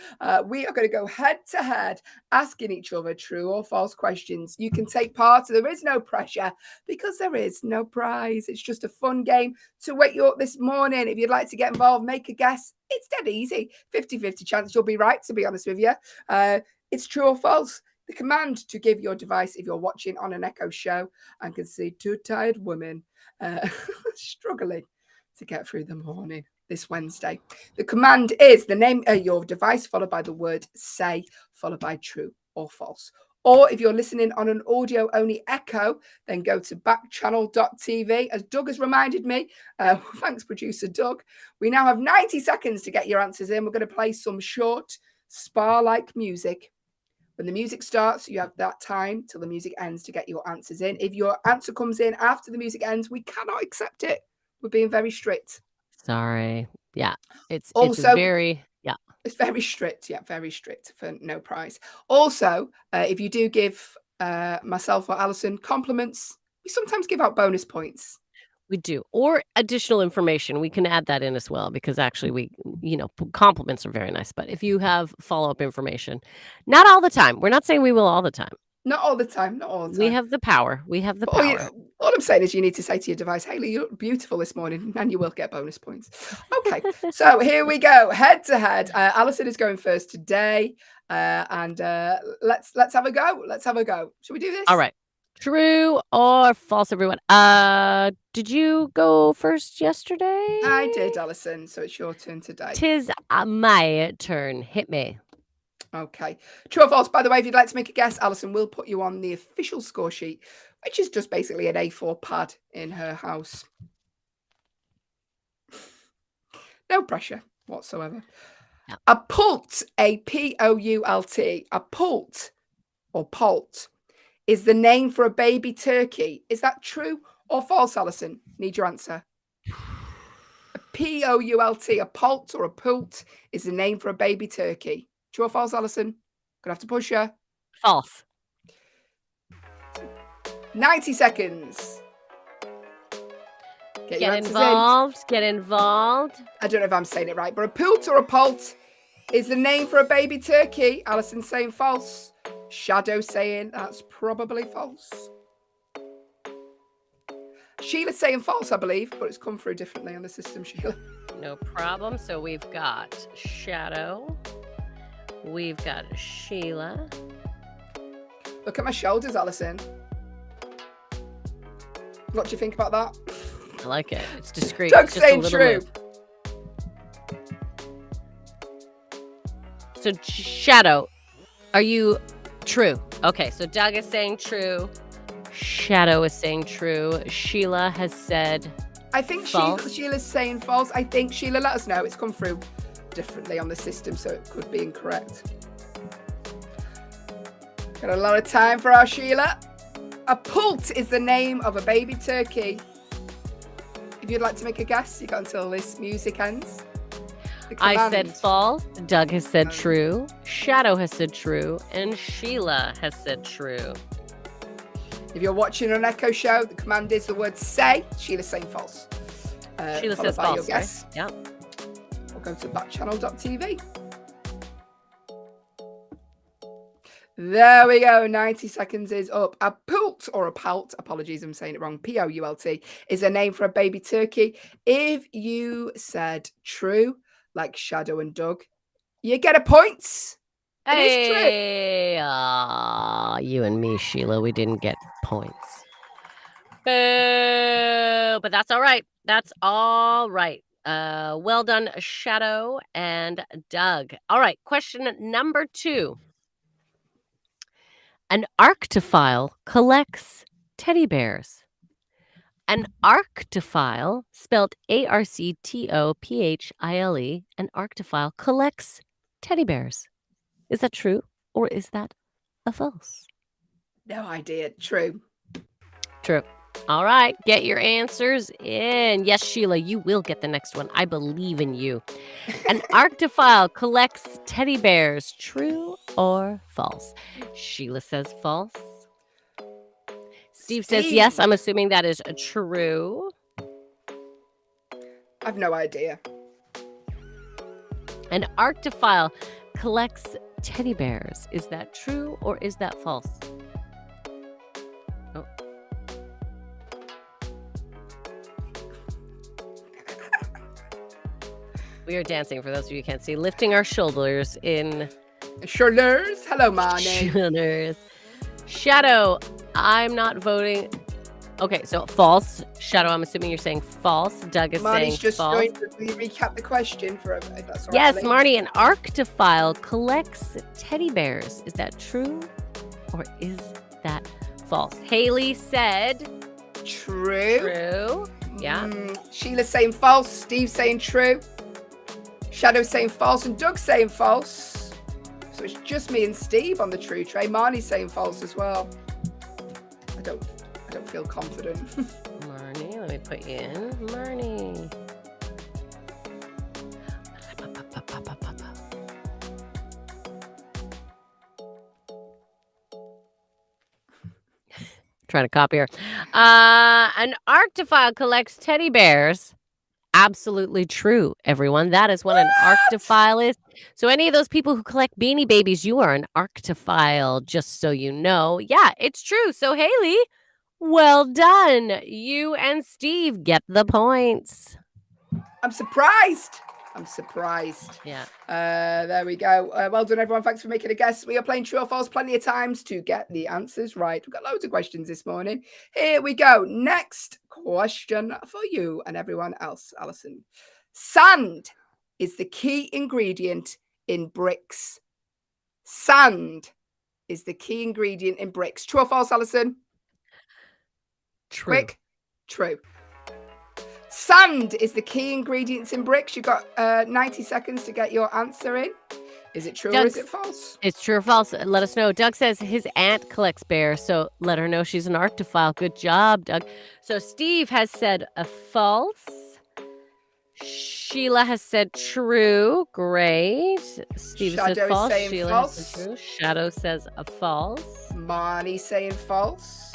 We are going to go head to head, asking each other true or false questions. You can take part. There is no pressure because there is no prize. It's just a fun game to wake you up this morning. If you'd like to get involved, make a guess. It's dead easy. 50-50 chance you'll be right, to be honest with you. It's true or false. The command to give your device if you're watching on an Echo show and can see two tired women struggling to get through the morning this Wednesday. The command is the name of your device followed by the word say followed by true or false. Or if you're listening on an audio only Echo, then go to backchannel.tv. As Doug has reminded me, thanks producer Doug, we now have 90 seconds to get your answers in. We're going to play some short spa-like music. When the music starts, you have that time till the music ends to get your answers in. If your answer comes in after the music ends, we cannot accept it. We're being very strict. Sorry. Yeah. It's Also, very, yeah. It's very strict. Yeah, very strict for no prize. Also, if you do give myself or Allyson compliments, we sometimes give out bonus points. We do. Or additional information. We can add that in as well because actually compliments are very nice. But if you have follow-up information, not all the time. We're not saying we will all the time. Not all the time. Not all the time. We have the power. We have the power. All I'm saying is you need to say to your device, Hayley, you look beautiful this morning, and you will get bonus points. Okay, so here we go. Head to head. Allyson is going first today. And let's have a go. Let's have a go. Should we do this? All right. True or false, everyone? Did you go first yesterday? I did, Allyson. So it's your turn today. 'Tis my turn. Hit me. Okay. True or false? By the way, if you'd like to make a guess, Allyson will put you on the official score sheet, which is just basically an A4 pad in her house. No pressure whatsoever. Yeah. A pult, A-P-O-U-L-T, a pult or poult is the name for a baby turkey. Is that true or false, Allyson? Need your answer. A P-O-U-L-T, a poult or a pult is the name for a baby turkey. True or false, Allyson? Gonna have to push you. False. 90 seconds. Get your answers involved. Get involved. I don't know if I'm saying it right, but a pult or a poult is the name for a baby turkey. Allyson saying false. Shadow saying that's probably false. Sheila's saying false, I believe, but it's come through differently on the system, Sheila. No problem. So we've got Shadow. We've got Sheila. Look at my shoulders, Allyson. What do you think about that? I like it. It's discreet. Doug's Just saying true. Move. So Shadow, are you true? Okay, so Doug is saying true. Shadow is saying true. Sheila has said I think Sheila's saying false. I think Sheila, let us know. It's come through differently on the system, so it could be incorrect. Got a lot of time for our Sheila. A pult is the name of a baby turkey. If you'd like to make a guess, you got until this music ends. I said false. Doug has said true. Shadow has said true. And Sheila has said true. If you're watching an Echo show, the command is the word say. Sheila's saying false. Sheila says false. Your guess. Right? Yep. We'll go to backchannel.tv. There we go. 90 seconds is up. A pult or a poult, apologies, I'm saying it wrong, P-O-U-L-T, is a name for a baby turkey. If you said true, like Shadow and Doug, you get a point. Hey, you and me, Sheila, we didn't get points. Boo! But that's all right. That's all right. Well done, Shadow and Doug. All right, question number 2. An arctophile collects teddy bears. An arctophile, spelled A-R-C-T-O-P-H-I-L-E, an arctophile collects teddy bears. Is that true or is that a false? No idea. True. True. All right, get your answers in. Yes, Sheila, you will get the next one. I believe in you. An arctophile collects teddy bears. True or false? Sheila says false. Steve says yes. I'm assuming that is true. I've no idea. An arctophile collects teddy bears. Is that true or is that false? Oh. We are dancing, for those of you who can't see, lifting our shoulders in... Shoulders. Hello, Marnie. Shoulders. Shadow, I'm not voting... Okay, so false. Shadow, I'm assuming you're saying false. Doug is saying Marnie's just false. going to recap the question for if that's all right. Yes, Lee. Marnie, an arctophile collects teddy bears. Is that true or is that false? Haley said True. true. Yeah. Sheila's saying false. Steve's saying true. Shadow's saying false. And Doug's saying false. So it's just me and Steve on the true train. Marnie's saying false as well. I don't feel confident. Marnie, let me put you in. Marnie. Trying to copy her. An arctophile collects teddy bears. Absolutely true, everyone. That is what an arctophile is. So any of those people who collect Beanie Babies, you are an arctophile, just so you know. Yeah, it's true. So Haley, well done. You and Steve get the points. I'm surprised. Yeah. There we go. Well done, everyone. Thanks for making a guess. We are playing true or false plenty of times to get the answers right. We've got loads of questions this morning. Here we go. Next question for you and everyone else, Allyson. Sand is the key ingredient in bricks. Sand is the key ingredient in bricks. True or false, Allyson? True. Quick. True. Sand is the key ingredients in bricks. You've got 90 seconds to get your answer in. Is it true or is it false? It's true or false. Let us know. Doug says his aunt collects bears, so let her know she's an arctophile. Good job, Doug. So Steve has said a false. Sheila has said true. Great. Steve Shadow said false. is saying Sheila false. has said true. Shadow says a false. Marnie saying false.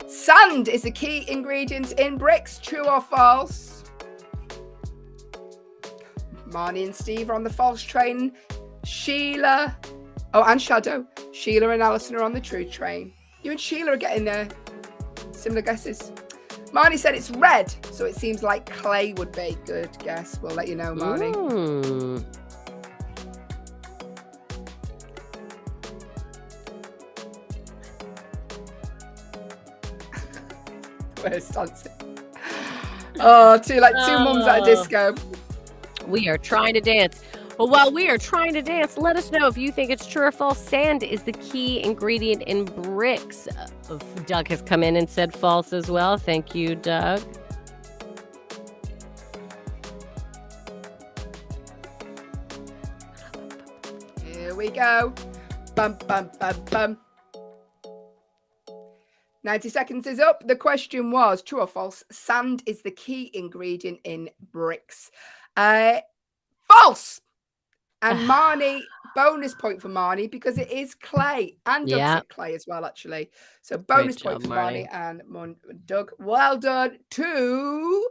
Sand is the key ingredient in bricks. True or false? Marnie and Steve are on the false train. Sheila. Oh, and Shadow. Sheila and Allyson are on the true train. You and Sheila are getting similar guesses. Marnie said it's red, so it seems like clay would be. Good guess. We'll let you know, Marnie. Where's dancing? Oh, two mums at a disco. We are trying to dance. Well, while we are trying to dance, let us know if you think it's true or false. Sand is the key ingredient in bricks. Doug has come in and said false as well. Thank you, Doug. Here we go. Bum, bum, bum, bum. 90 seconds is up. The question was, true or false, sand is the key ingredient in bricks. False. And Marnie, bonus point for Marnie because it is clay. And Doug said clay as well, actually. So bonus point for Marnie and Doug. Well done to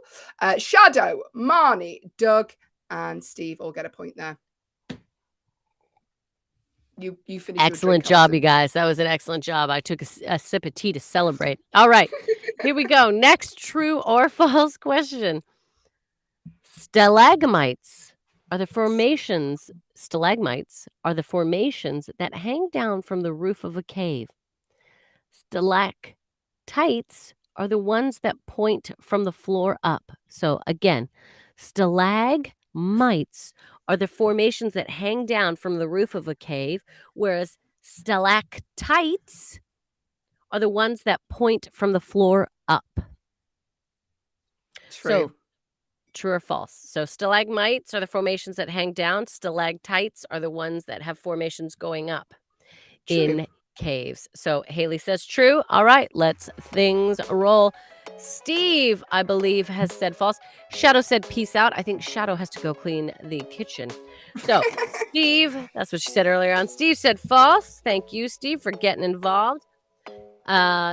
Shadow, Marnie, Doug, and Steve all get a point there. You finished. Excellent job, you guys. That was an excellent job. I took a sip of tea to celebrate. All right, here we go. Next true or false question. Stalagmites are the formations that hang down from the roof of a cave. Stalactites are the ones that point from the floor up. So again, stalagmites are the formations that hang down from the roof of a cave, whereas stalactites are the ones that point from the floor up. True. So, true or false? So stalagmites are the formations that hang down. Stalactites are the ones that have formations going up. True. caves. So Hayley says true. All right, let's things roll. Steve, I believe, has said false. Shadow said peace out. I think Shadow has to go clean the kitchen. So Steve, that's what she said earlier on. Steve said false. Thank you, Steve, for getting involved.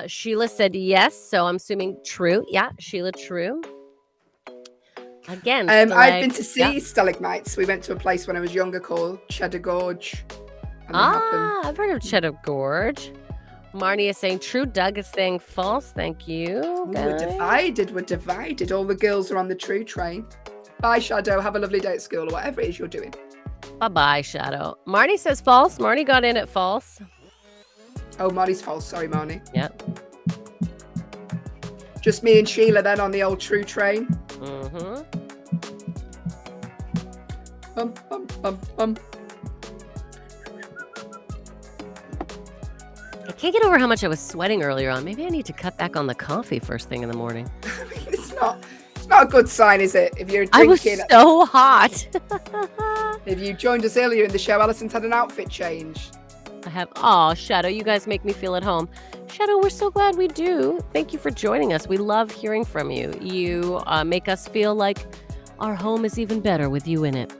Sheila said yes, so I'm assuming true. Yeah, Sheila, true. Again, I've been to see stalagmites. We went to a place when I was younger called Cheddar Gorge. I've heard of Cheddar Gorge. Marnie is saying true. Doug is saying false. Thank you. We're divided. All the girls are on the true train. Bye, Shadow. Have a lovely day at school or whatever it is you're doing. Bye-bye, Shadow. Marnie says false. Marnie got in at false. Oh, Marnie's false. Sorry, Marnie. Yeah. Just me and Sheila then on the old true train. Mm-hmm. Bum, bum, bum, bum. I can't get over how much I was sweating earlier on. Maybe I need to cut back on the coffee first thing in the morning. I mean, it's not a good sign, is it? If you're drinking. I was so hot. If you joined us earlier in the show, Allison's had an outfit change. I have. Oh, Shadow, you guys make me feel at home. Shadow, we're so glad we do. Thank you for joining us. We love hearing from you. You make us feel like our home is even better with you in it.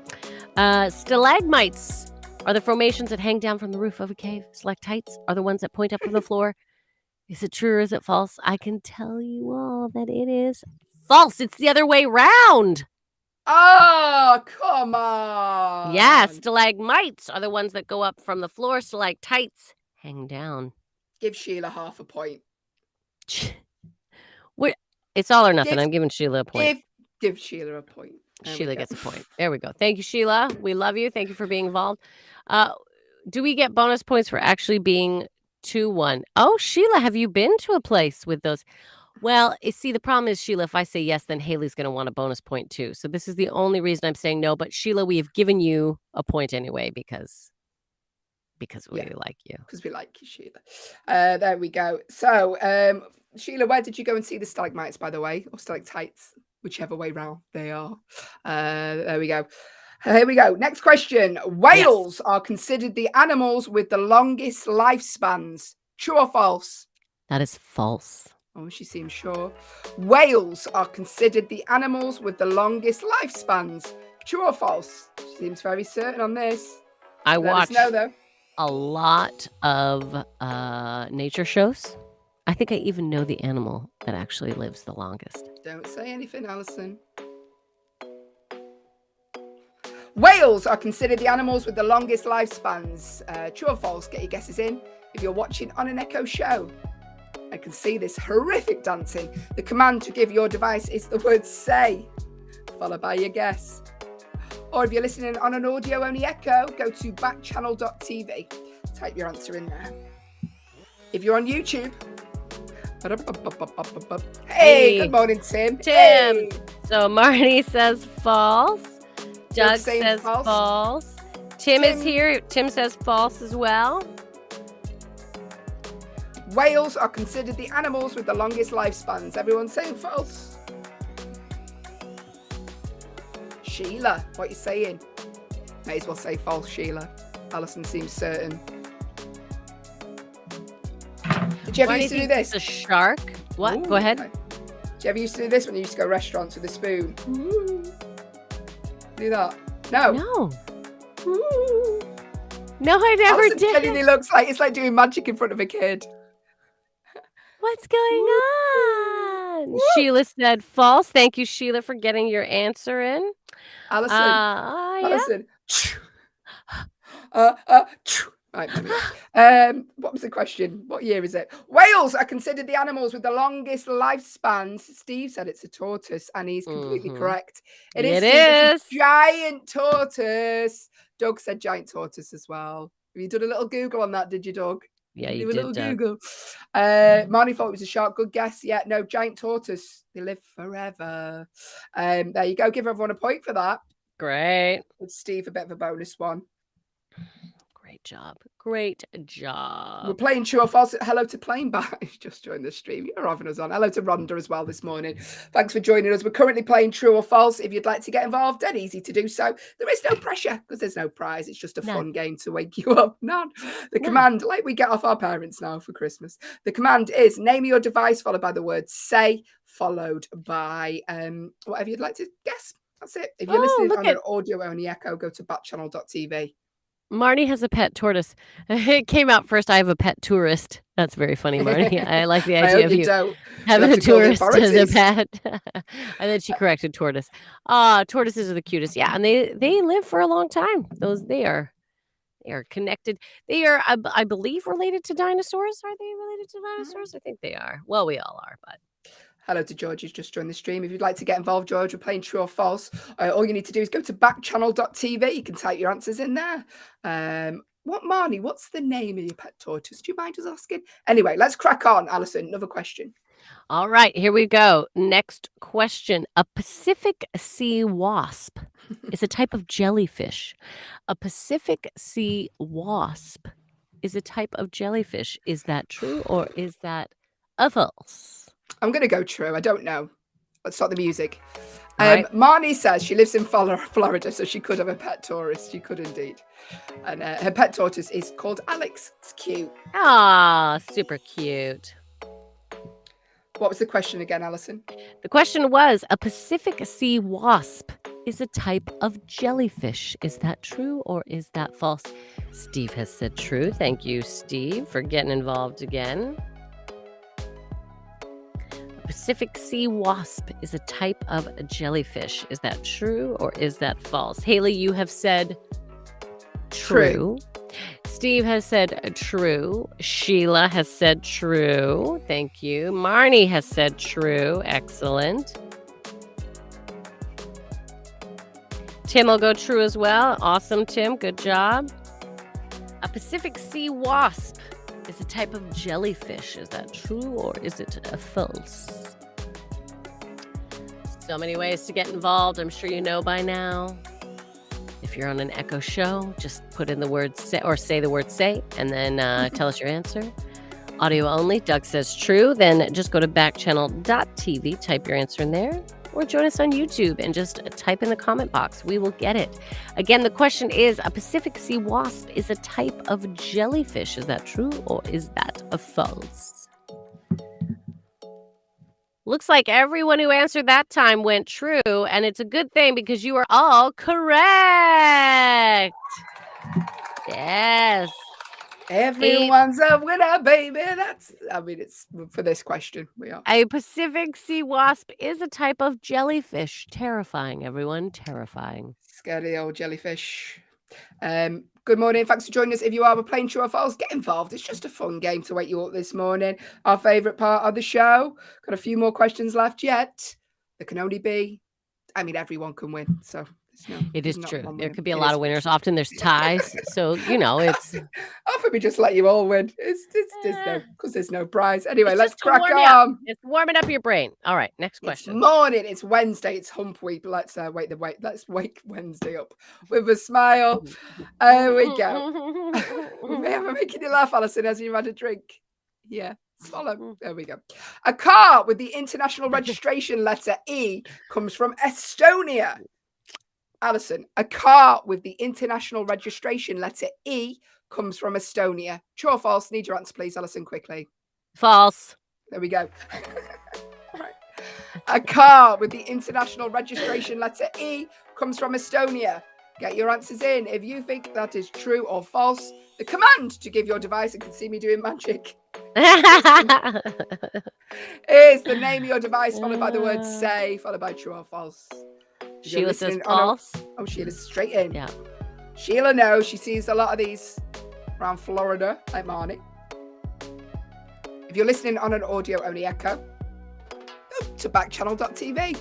Stalagmites are the formations that hang down from the roof of a cave. Stalactites are the ones that point up from the floor. Is it true or is it false? I can tell you all that it is false. It's the other way round. Oh, come on. Yeah, stalagmites are the ones that go up from the floor. Stalactites hang down. Give Sheila half a point. It's all or nothing. I'm giving Sheila a point. Give Sheila a point. Sheila gets a point. There we go. Thank you, Sheila. We love you. Thank you for being involved. Do we get bonus points for actually being 2-1? Oh, Sheila, have you been to a place with those? Well, see, the problem is, Sheila, if I say yes, then Hayley's going to want a bonus point too. So this is the only reason I'm saying no. But Sheila, we have given you a point anyway because we like you. Because we like you, Sheila. There we go. So, Sheila, where did you go and see the stalagmites, by the way? Or stalactites? Whichever way round they are. There we go. Here we go. Next question. Whales are considered the animals with the longest lifespans. True or false? That is false. Oh, she seems sure. Whales are considered the animals with the longest lifespans. True or false? She seems very certain on this. I watch though. A lot of nature shows. I think I even know the animal that actually lives the longest. Don't say anything, Allyson. Whales are considered the animals with the longest lifespans. True or false? Get your guesses in. If you're watching on an Echo show, I can see this horrific dancing. The command to give your device is the word say, followed by your guess. Or if you're listening on an audio-only Echo, go to backchannel.tv. Type your answer in there. If you're on YouTube, hey, good morning, Tim. Hey. So Marnie says false. Doug says false. Tim is here. Tim says false as well. Whales are considered the animals with the longest lifespans. Everyone saying false. Sheila, what are you saying? May as well say false, Sheila. Allyson seems certain. Did you ever used to do this? A shark? What? Ooh, go ahead. Okay. Did you ever used to do this when you used to go to restaurants with a spoon? Ooh. Do that? No. No. Ooh. No, I never Allyson did. Genuinely looks like it's like doing magic in front of a kid. What's going on? Sheila said false. Thank you, Sheila, for getting your answer in. Allyson. Allyson. Right, what was the question? What year is it? Whales are considered the animals with the longest lifespans. Steve said it's a tortoise, and he's completely correct. It is a giant tortoise. Doug said giant tortoise as well. Have you done a little Google on that, did you, Doug? Yeah, you did, a little Doug. Google. Marnie thought it was a shark. Good guess. Yeah, no, giant tortoise. They live forever. There you go. Give everyone a point for that. Great. With Steve, a bit of a bonus one. Great job. Great We're job. playing true or false. Hello to Plain Bar. Just joined the stream. You're having us on. Hello to Rhonda as well this morning. Thanks for joining us. We're currently playing true or false. If you'd like to get involved, dead easy to do so. There is no pressure because there's no prize. It's just a fun game to wake you up. None. The command, like we get off our parents now for Christmas. The command is name your device followed by the word say, followed by whatever you'd like to guess. That's it. If you're listening on an audio only echo, go to backchannel.tv. Marnie has a pet tortoise. It came out first. I have a pet tourist. That's very funny, Marnie. I like the idea of you having a tourist as a pet. And then she corrected tortoise. Tortoises are the cutest. Yeah, and they live for a long time. They are connected. They are, I believe, related to dinosaurs. Are they related to dinosaurs? I think they are. Well, we all are, but. Hello to George who's just joined the stream. If you'd like to get involved, George, we're playing true or false. All you need to do is go to backchannel.tv. You can type your answers in there. Marnie, what's the name of your pet tortoise? Do you mind us asking? Anyway, let's crack on, Allyson. Another question. All right, here we go. Next question. A Pacific sea wasp is a type of jellyfish. A Pacific sea wasp is a type of jellyfish. Is that true or is that a false? I'm going to go true. I don't know. Let's start the music. Right. Marnie says she lives in Florida, so she could have a pet tortoise. She could indeed. And her pet tortoise is called Alex. It's cute. Ah, super cute. What was the question again, Allyson? The question was, a Pacific sea wasp is a type of jellyfish. Is that true or is that false? Steve has said true. Thank you, Steve, for getting involved again. Pacific sea wasp is a type of jellyfish. Is that true or is that false? Hayley, you have said true. Steve has said true. Sheila has said true. Thank you. Marnie has said true. Excellent. Tim will go true as well. Awesome, Tim. Good job. A Pacific sea wasp is a type of jellyfish. Is that true or is it a false? So many ways to get involved. I'm sure you know by now. If you're on an Echo show, just put in the word say or say the word say and then tell us your answer. Audio only. Doug says true. Then just go to backchannel.tv, type your answer in there, or join us on YouTube and just type in the comment box. We will get it. Again, the question is, a Pacific sea wasp is a type of jellyfish. Is that true or is that a false? Looks like everyone who answered that time went true, and it's a good thing because you are all correct. Yes. Everyone's a winner, baby. It's for this question. We are. A Pacific sea wasp is a type of jellyfish. Terrifying, everyone. Terrifying. Scary old jellyfish. Good morning. Thanks for joining us. If you are playing true or false, get involved. It's just a fun game to wake you up this morning. Our favourite part of the show. Got a few more questions left yet. There can only be, everyone can win. So it is true. There could be a lot of winners. Often there's ties. So, it's. Often we just let you all win. Because there's no prize. Anyway, let's crack on. It's warming up your brain. All right. Next question. It's morning. It's Wednesday. It's hump week. Let's Let's wake Wednesday up with a smile. There we go. Am I making you laugh, Allyson, as you've had a drink? Yeah. Swallow. There we go. A car with the international registration letter E comes from Estonia. Allyson, a car with the international registration letter E comes from Estonia. True or false? Need your answer, please, Allyson, quickly. False. There we go. Right. A car with the international registration letter E comes from Estonia. Get your answers in. If you think that is true or false, the command to give your device, and can see me doing magic, is the name of your device followed by the word say, followed by true or false. Sheila says false. Sheila's straight in. Yeah. Sheila knows. She sees a lot of these around Florida, like Marnie. If you're listening on an audio-only echo, go to backchannel.tv.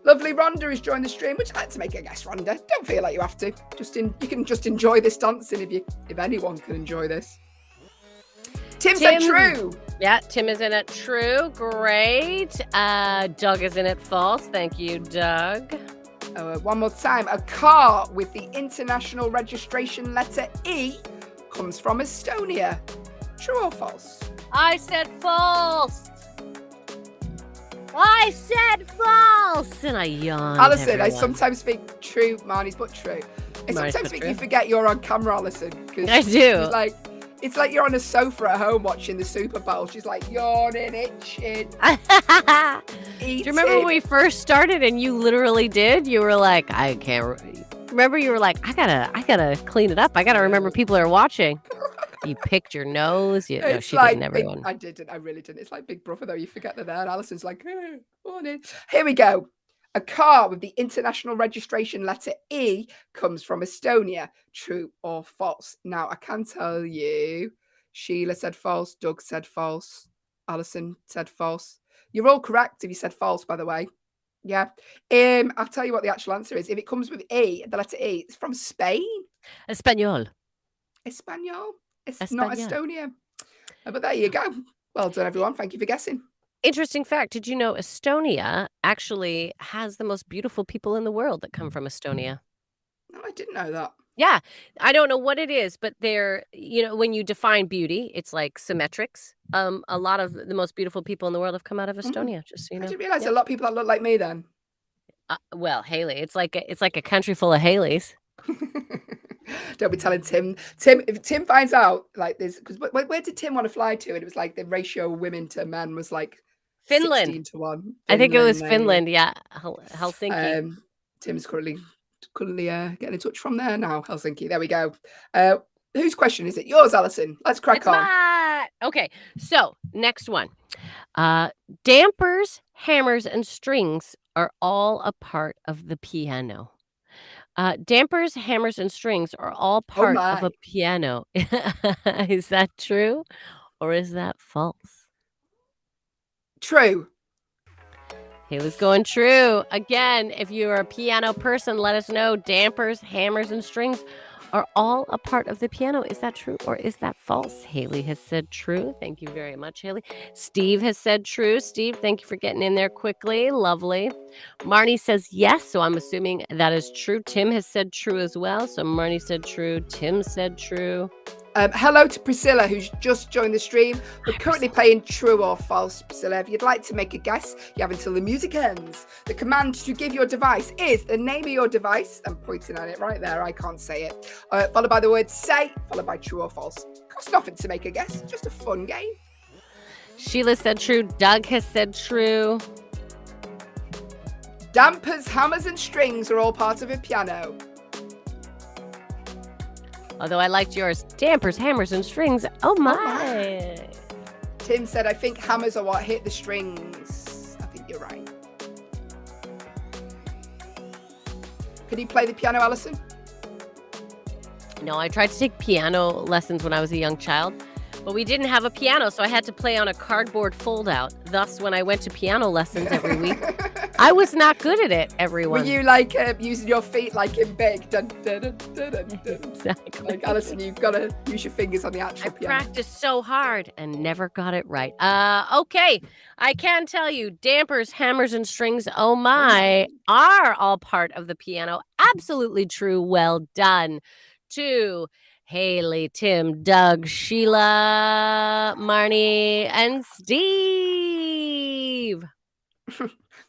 Lovely Rhonda has joined the stream. Would you like to make a guess, Rhonda? Don't feel like you have to. You can just enjoy this dancing if anyone can enjoy this. Tim said true. Yeah, Tim is in it true. Great. Doug is in it false. Thank you, Doug. One more time. A car with the international registration letter E comes from Estonia. True or false? I said false. I said false. And I yawned. Allyson, I everyone. sometimes think true, Marnie's but true. I Marnie's sometimes but think true. you forget you're on camera, Allyson. I do. It's like you're on a sofa at home watching the Super Bowl. She's like yawning, itching, Do you remember when we first started and you literally did? You were like, I can't. Remember, you were like, I gotta clean it up. I gotta remember people are watching. You picked your nose. No, she didn't. Everyone. I didn't. I really didn't. It's like Big Brother, though. You forget they're there. And Allison's like, morning. Here we go. A car with the international registration letter E comes from Estonia. True or false? Now, I can tell you, Sheila said false. Doug said false. Allyson said false. You're all correct if you said false, by the way. Yeah. I'll tell you what the actual answer is. If it comes with E, the letter E, it's from Spain. Espanol. Espanol. It's Espanol. not Estonia. But there you go. Well done, everyone. Thank you for guessing. Interesting fact. Did you know Estonia actually has the most beautiful people in the world that come from Estonia? No, I didn't know that. Yeah. I don't know what it is, but they're, when you define beauty, it's like symmetrics. A lot of the most beautiful people in the world have come out of Estonia, just so you know. I didn't realize a lot of people that look like me then. Well, Hayley, it's like a country full of Hayleys. Don't be telling Tim. If Tim finds out like this, because where did Tim want to fly to? And it was like the ratio of women to men was like Finland. 16-1. I think it was Finland. Yeah, Helsinki. Tim's currently getting in touch from there now. Helsinki. There we go. Whose question is it? Yours, Allyson. Let's crack on. Okay, so next one. Dampers, hammers, and strings are all a part of the piano. Dampers, hammers, and strings are all part of a piano. Is that true or is that false? True. He was going true. Again, if you're a piano person, let us know. Dampers, hammers, and strings are all a part of the piano. Is that true or is that false? Hayley has said true. Thank you very much, Hayley. Steve has said true. Steve, thank you for getting in there quickly. Lovely. Marnie says yes, so I'm assuming that is true. Tim has said true as well. So Marnie said true. Tim said true. Hello to Priscilla, who's just joined the stream. We're currently playing true or false, Priscilla. If you'd like to make a guess, you have until the music ends. The command to give your device is the name of your device. I'm pointing at it right there. I can't say it. Followed by the word say, followed by true or false. Costs nothing to make a guess. Just a fun game. Sheila said true. Doug has said true. Dampers, hammers, and strings are all part of a piano. Although I liked yours. Dampers, hammers, and strings. Oh my. Tim said, I think hammers are what hit the strings. I think you're right. Can you play the piano, Allyson? No, I tried to take piano lessons when I was a young child, but we didn't have a piano, so I had to play on a cardboard fold-out. Thus, when I went to piano lessons every week, I was not good at it, everyone. Were you like using your feet like in Big? Dun, dun, dun, dun, dun, dun. Exactly. Like, Allyson, you've got to use your fingers on the actual piano. I practiced so hard and never got it right. Okay, I can tell you, dampers, hammers, and strings, oh my, are all part of the piano. Absolutely true. Well done to Hayley, Tim, Doug, Sheila, Marnie, and Steve.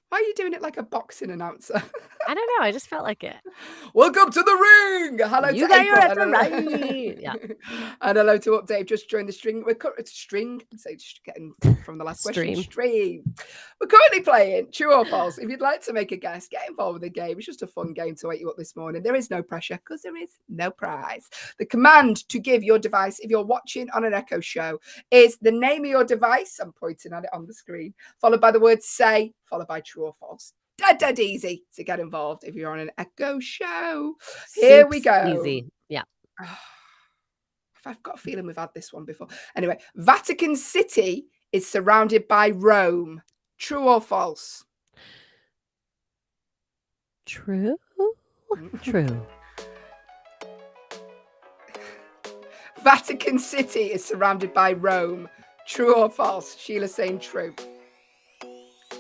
Why are you doing it like a boxing announcer? I don't know. I just felt like it. Welcome to the ring. Hello You to got your April. right. Yeah. And hello to Update. Just joined the string. It's string. So just getting from the last question. Stream. We're currently playing True or False. If you'd like to make a guess, get involved with the game. It's just a fun game to wake you up this morning. There is no pressure because there is no prize. The command to give your device, if you're watching on an Echo show, is the name of your device. I'm pointing at it on the screen. Followed by the word say, followed by true or false. Dead easy to get involved if you're on an Echo show. Here we go. Easy. Yeah. I've got a feeling we've had this one before. Anyway, Vatican City is surrounded by Rome. True or false? True. True. Vatican City is surrounded by Rome. True or false? Sheila's saying true.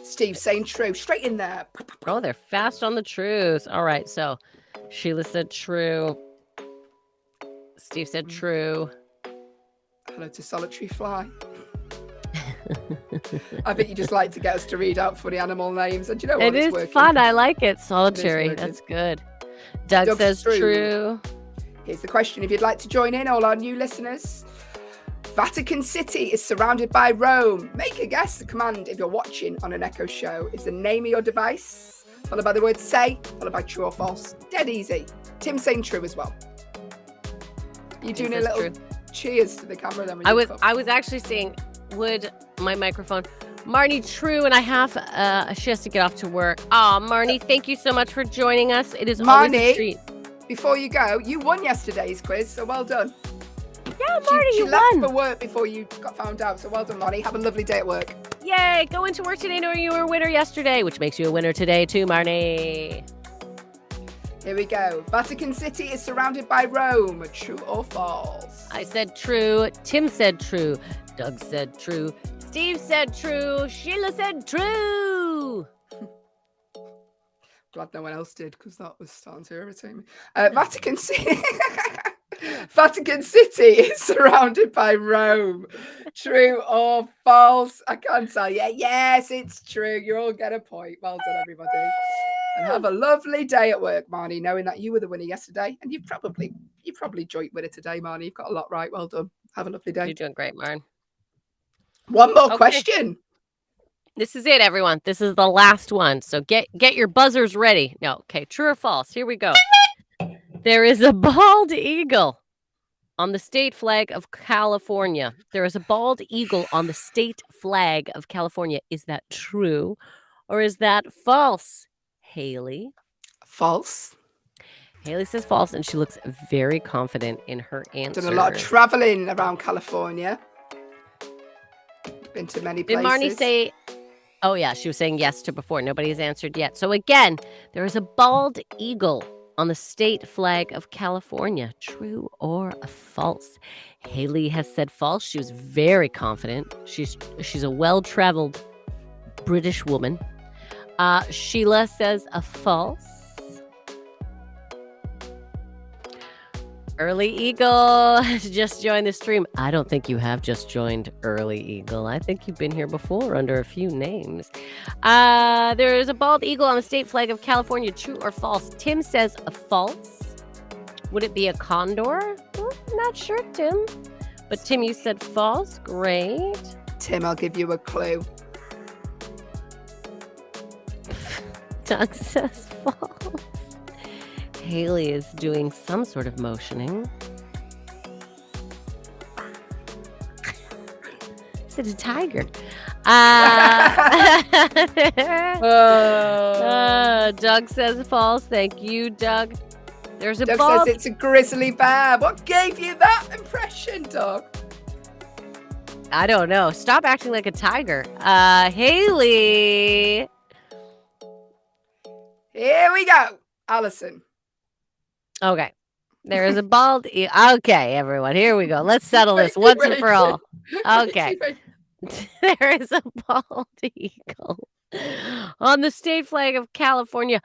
Steve saying true. Straight in there. Oh, they're fast on the trues. All right, so Sheila said true. Steve said true. Hello to Solitary Fly. I think you just like to get us to read out funny animal names. And you know what? It is fun. I like it. Solitary. That's good. Doug says true. Here's the question. If you'd like to join in, all our new listeners. Vatican City is surrounded by Rome. Make a guess. The command, if you're watching on an Echo show, is the name of your device, followed by the word say, followed by true or false. Dead easy. Tim saying true as well. You doing a little cheers to the camera then? I was actually saying, would my microphone, Marnie, true, and I have she has to get off to work. Oh, Marnie, thank you so much for joining us. It is always a treat. Before you go, you won yesterday's quiz, so well done. Yeah, Marnie, she you left won. for work before you got found out, so well done, Marnie. Have a lovely day at work. Yay, go into work today knowing you were a winner yesterday, which makes you a winner today too, Marnie. Here we go. Vatican City is surrounded by Rome. True or false? I said true. Tim said true. Doug said true. Steve said true. Sheila said true. Glad no one else did, because that was starting to irritate me. Vatican City. Vatican City is surrounded by Rome. True or false? I can't tell you. Yes, it's true. You all get a point. Well done, everybody. And have a lovely day at work, Marnie, knowing that you were the winner yesterday. And you probably joint winner today, Marnie. You've got a lot right. Well done. Have a lovely day. You're doing great, Marn. One more question. This is it, everyone. This is the last one. So get your buzzers ready. No, okay. True or false? Here we go. There is a bald eagle on the state flag of California. There is a bald eagle on the state flag of California. Is that true or is that false? Hayley? False. Hayley says false, and she looks very confident in her answer. Done a lot of traveling around California. Been to many places. Did Marnie say... Oh, yeah, she was saying yes to before. Nobody has answered yet. So again, there is a bald eagle on the state flag of California. True or false? Hayley has said false. She was very confident. She's a well-traveled British woman. Sheila says a false. Early Eagle just joined the stream. I don't think you have just joined Early Eagle. I think you've been here before under a few names. There is a bald eagle on the state flag of California. True or false? Tim says a false. Would it be a condor? Not sure, Tim. But Tim, you said false. Great. Tim, I'll give you a clue. Doug says false. Hayley is doing some sort of motioning. Is it a tiger? Doug says false. Thank you, Doug. There's a Doug bald... says it's a grizzly bear. What gave you that impression, Doug? I don't know. Stop acting like a tiger. Hayley. Here we go. Allyson. Okay. There is a bald eagle. Okay, everyone. Here we go. Let's settle this once and for all. Okay. There is a bald eagle on the state flag of California.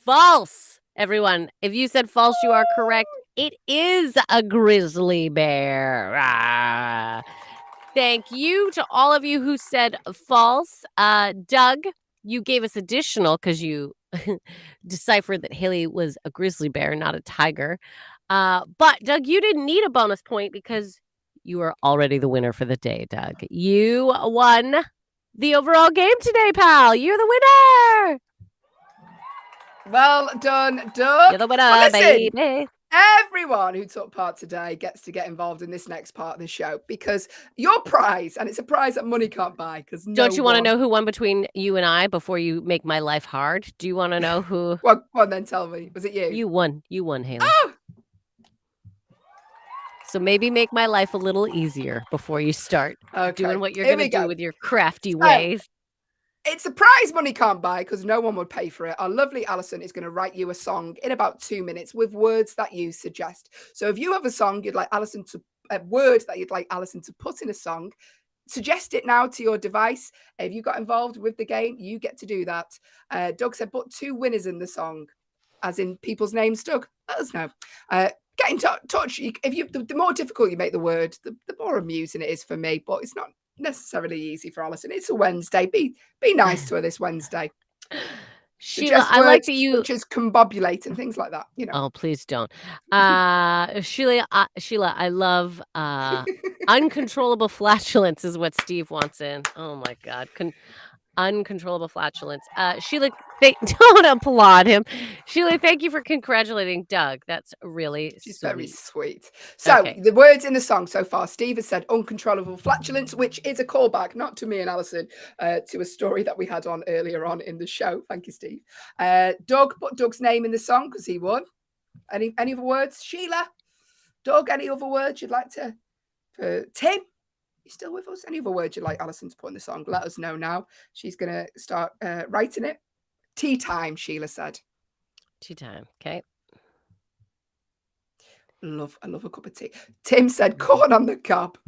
False. Everyone, if you said false, you are correct. It is a grizzly bear. Thank you to all of you who said false. Doug, you gave us additional because you deciphered that Hayley was a grizzly bear, not a tiger. But Doug, you didn't need a bonus point because you are already the winner for the day, Doug. You won the overall game today, pal. You're the winner. Well done, Doug. You're the winner, Well, listen, baby. everyone who took part today gets to get involved in this next part of the show because your prize, and it's a prize that money can't buy. Because don't you want to know who won between you and I before you make my life hard? Do you want to know who? Well, go on then, tell me. Was it you? You won. You won, Hayley. Oh! So maybe make my life a little easier before you start doing what you're going to do with your crafty ways. It's a prize money can't buy because no one would pay for it. Our lovely Allyson is going to write you a song in about 2 minutes with words that you suggest. So if you have a song you'd like Allyson to, a word that you'd like Allyson to put in a song, suggest it now to your device. If you got involved with the game, you get to do that. Doug said, put 2 winners in the song, as in people's names. Doug, let us know. Get in touch. The more difficult you make the word, the more amusing it is for me. But it's not necessarily easy for Allyson. It's a Wednesday. Be nice to her this Wednesday. Sheila, I like that you such as combobulate and things like that. You know. Oh, please don't. Sheila, I love uncontrollable flatulence is what Steve wants in. Oh my God. Uncontrollable flatulence. Sheila, don't applaud him. Sheila, thank you for congratulating Doug. That's really She's sweet. very sweet. So Okay. the words in the song so far, Steve has said uncontrollable flatulence, which is a callback, not to me and Allyson, to a story that we had on earlier on in the show. Thank you, Steve. Doug put Doug's name in the song because he won. Any other words? Sheila? Doug, any other words you'd like to? Tim? You still with us? Any other words you'd like Allyson to put in the song? Let us know now. She's going to start writing it. Tea time, Sheila said. Tea time. Okay. I love a cup of tea. Tim said corn on the cob.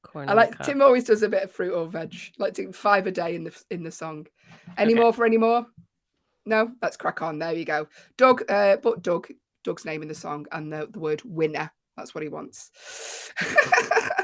Corn I on the like cob. Tim always does a bit of fruit or veg. Like to 5 a day in the song. Any more for any more? No, let's crack on. There you go. Doug, put Doug's name in the song and the word winner. That's what he wants.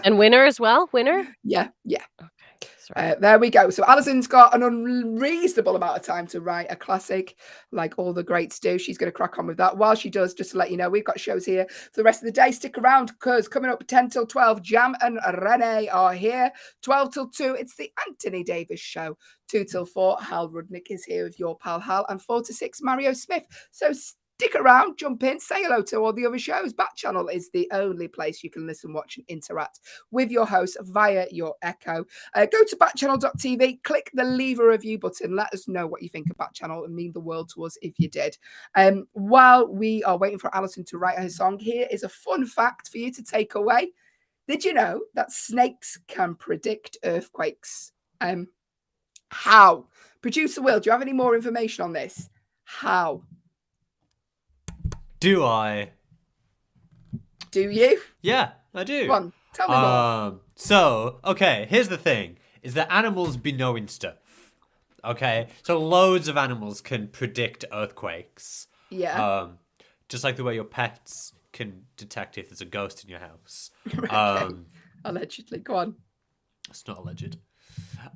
And winner as well? Winner? Yeah. Okay. Sorry. There we go. So Alyson's got an unreasonable amount of time to write a classic, like all the greats do. She's going to crack on with that. While she does, just to let you know, we've got shows here for the rest of the day. Stick around because coming up 10 till 12, Jam and Renee are here. 12 till 2, it's the Anthony Davis Show. 2 till 4, Hal Rudnick is here with your pal Hal. And 4 to 6, Mario Smith. So stick around, jump in, say hello to all the other shows. Backchannel is the only place you can listen, watch, and interact with your host via your Echo. Go to backchannel.tv, click the leave a review button. Let us know what you think of Backchannel. It mean the world to us if you did. While we are waiting for Allyson to write her song, here is a fun fact for you to take away. Did you know that snakes can predict earthquakes? How? Producer Will, do you have any more information on this? How? Do I? Do you? Yeah, I do. Go on, tell me more. So, okay, here's the thing. Is that animals be knowing stuff. Okay? So loads of animals can predict earthquakes. Yeah. Just like the way your pets can detect if there's a ghost in your house. Okay. Allegedly. Go on. It's not alleged.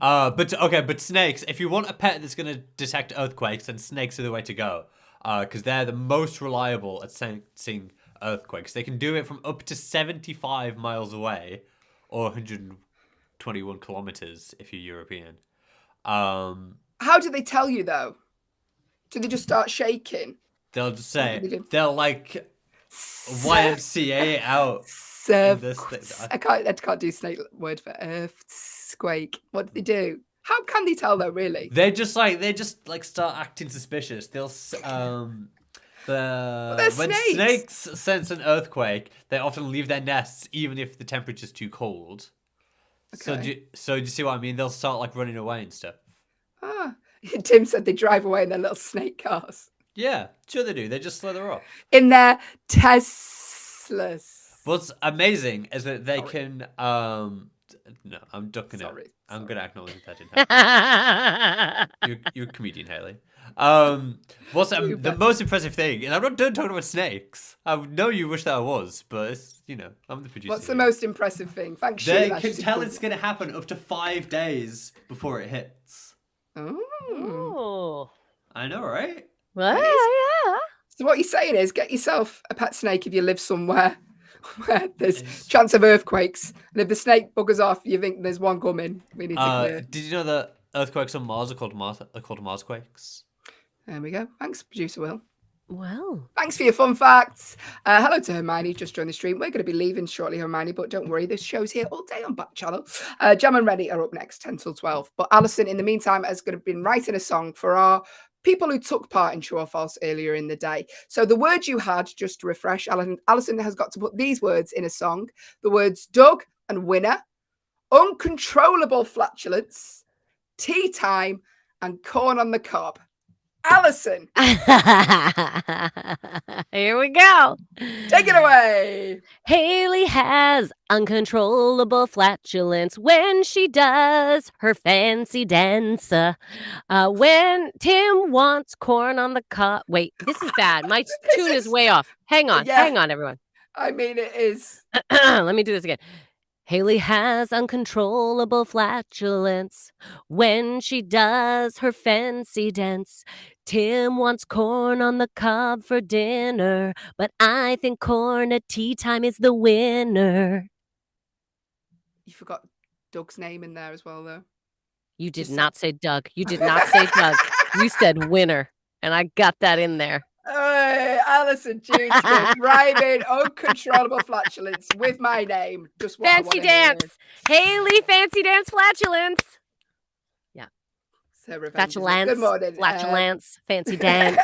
But snakes, if you want a pet that's going to detect earthquakes, then snakes are the way to go. Because they're the most reliable at sensing earthquakes. They can do it from up to 75 miles away, or 121 kilometers if you're European. How do they tell you, though? Do they just start shaking? They'll just say, they'll like YMCA out. I can't do snake word for earthquake. What do they do? How can they tell though? Really? They just start acting suspicious. They'll when snakes sense an earthquake, they often leave their nests even if the temperature's too cold. Okay. So do you see what I mean? They'll start like running away and stuff. Tim said they drive away in their little snake cars. Yeah, sure they do. They just slither off in their Teslas. What's amazing is that they can. No, I'm ducking it. I'm going to acknowledge that didn't happen. You're a comedian, Hayley. What's the most impressive thing? And I'm not done talking about snakes. I know you wish that I was, but it's, I'm the producer. What's the most impressive thing? Thanks, They can tell it's going to happen up to 5 days before it hits. Oh. I know, right? Well, yeah. So what you're saying is get yourself a pet snake if you live somewhere where there's chance of earthquakes. And if the snake buggers off, you think there's one coming. We need to clear. Did you know that earthquakes on Mars are called Marsquakes? There we go. Thanks, Producer Will. Well. Thanks for your fun facts. Hello to Hermione, just joined the stream. We're going to be leaving shortly, Hermione, but don't worry, this show's here all day on Backchannel. Jam and Rennie are up next, 10 till 12. But Allyson, in the meantime, has been writing a song for our people who took part in True or False earlier in the day. So the words you had, just to refresh, Allyson has got to put these words in a song. The words Doug and winner, uncontrollable flatulence, tea time, and corn on the cob. Allyson. Here we go. Take it away. Hayley has uncontrollable flatulence when she does her fancy dance. When Tim wants corn on the cob. Wait, this is bad. My tune is way off. Hang on, everyone. I mean, it is. Let me do this again. Hayley has uncontrollable flatulence when she does her fancy dance. Tim wants corn on the cob for dinner, but I think corn at tea time is the winner. You forgot Doug's name in there as well, though. You did not say Doug. You did not say Doug. You said winner, and I got that in there. Allyson June Smith, rhyming uncontrollable flatulence with my name. Just what fancy dance. Hayley, fancy dance flatulence. Yeah. Flatulence. Good morning. Flatulence, fancy dance.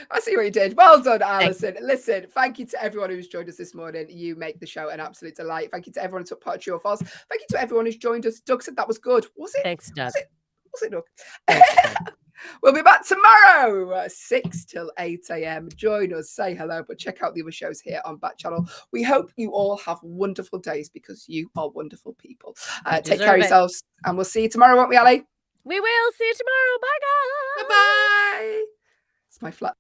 I see what you did. Well done, Allyson. Listen, thank you to everyone who's joined us this morning. You make the show an absolute delight. Thank you to everyone who took part of True or False. Thank you to everyone who's joined us. Doug said that was good. Was it? Thanks, Doug. Was it Doug? We'll be back tomorrow, 6 till 8 a.m. Join us, say hello, but check out the other shows here on Backchannel. We hope you all have wonderful days because you are wonderful people. Take care of yourselves, and we'll see you tomorrow, won't we, Allie? We will see you tomorrow. Bye, guys. Bye-bye. It's my flat.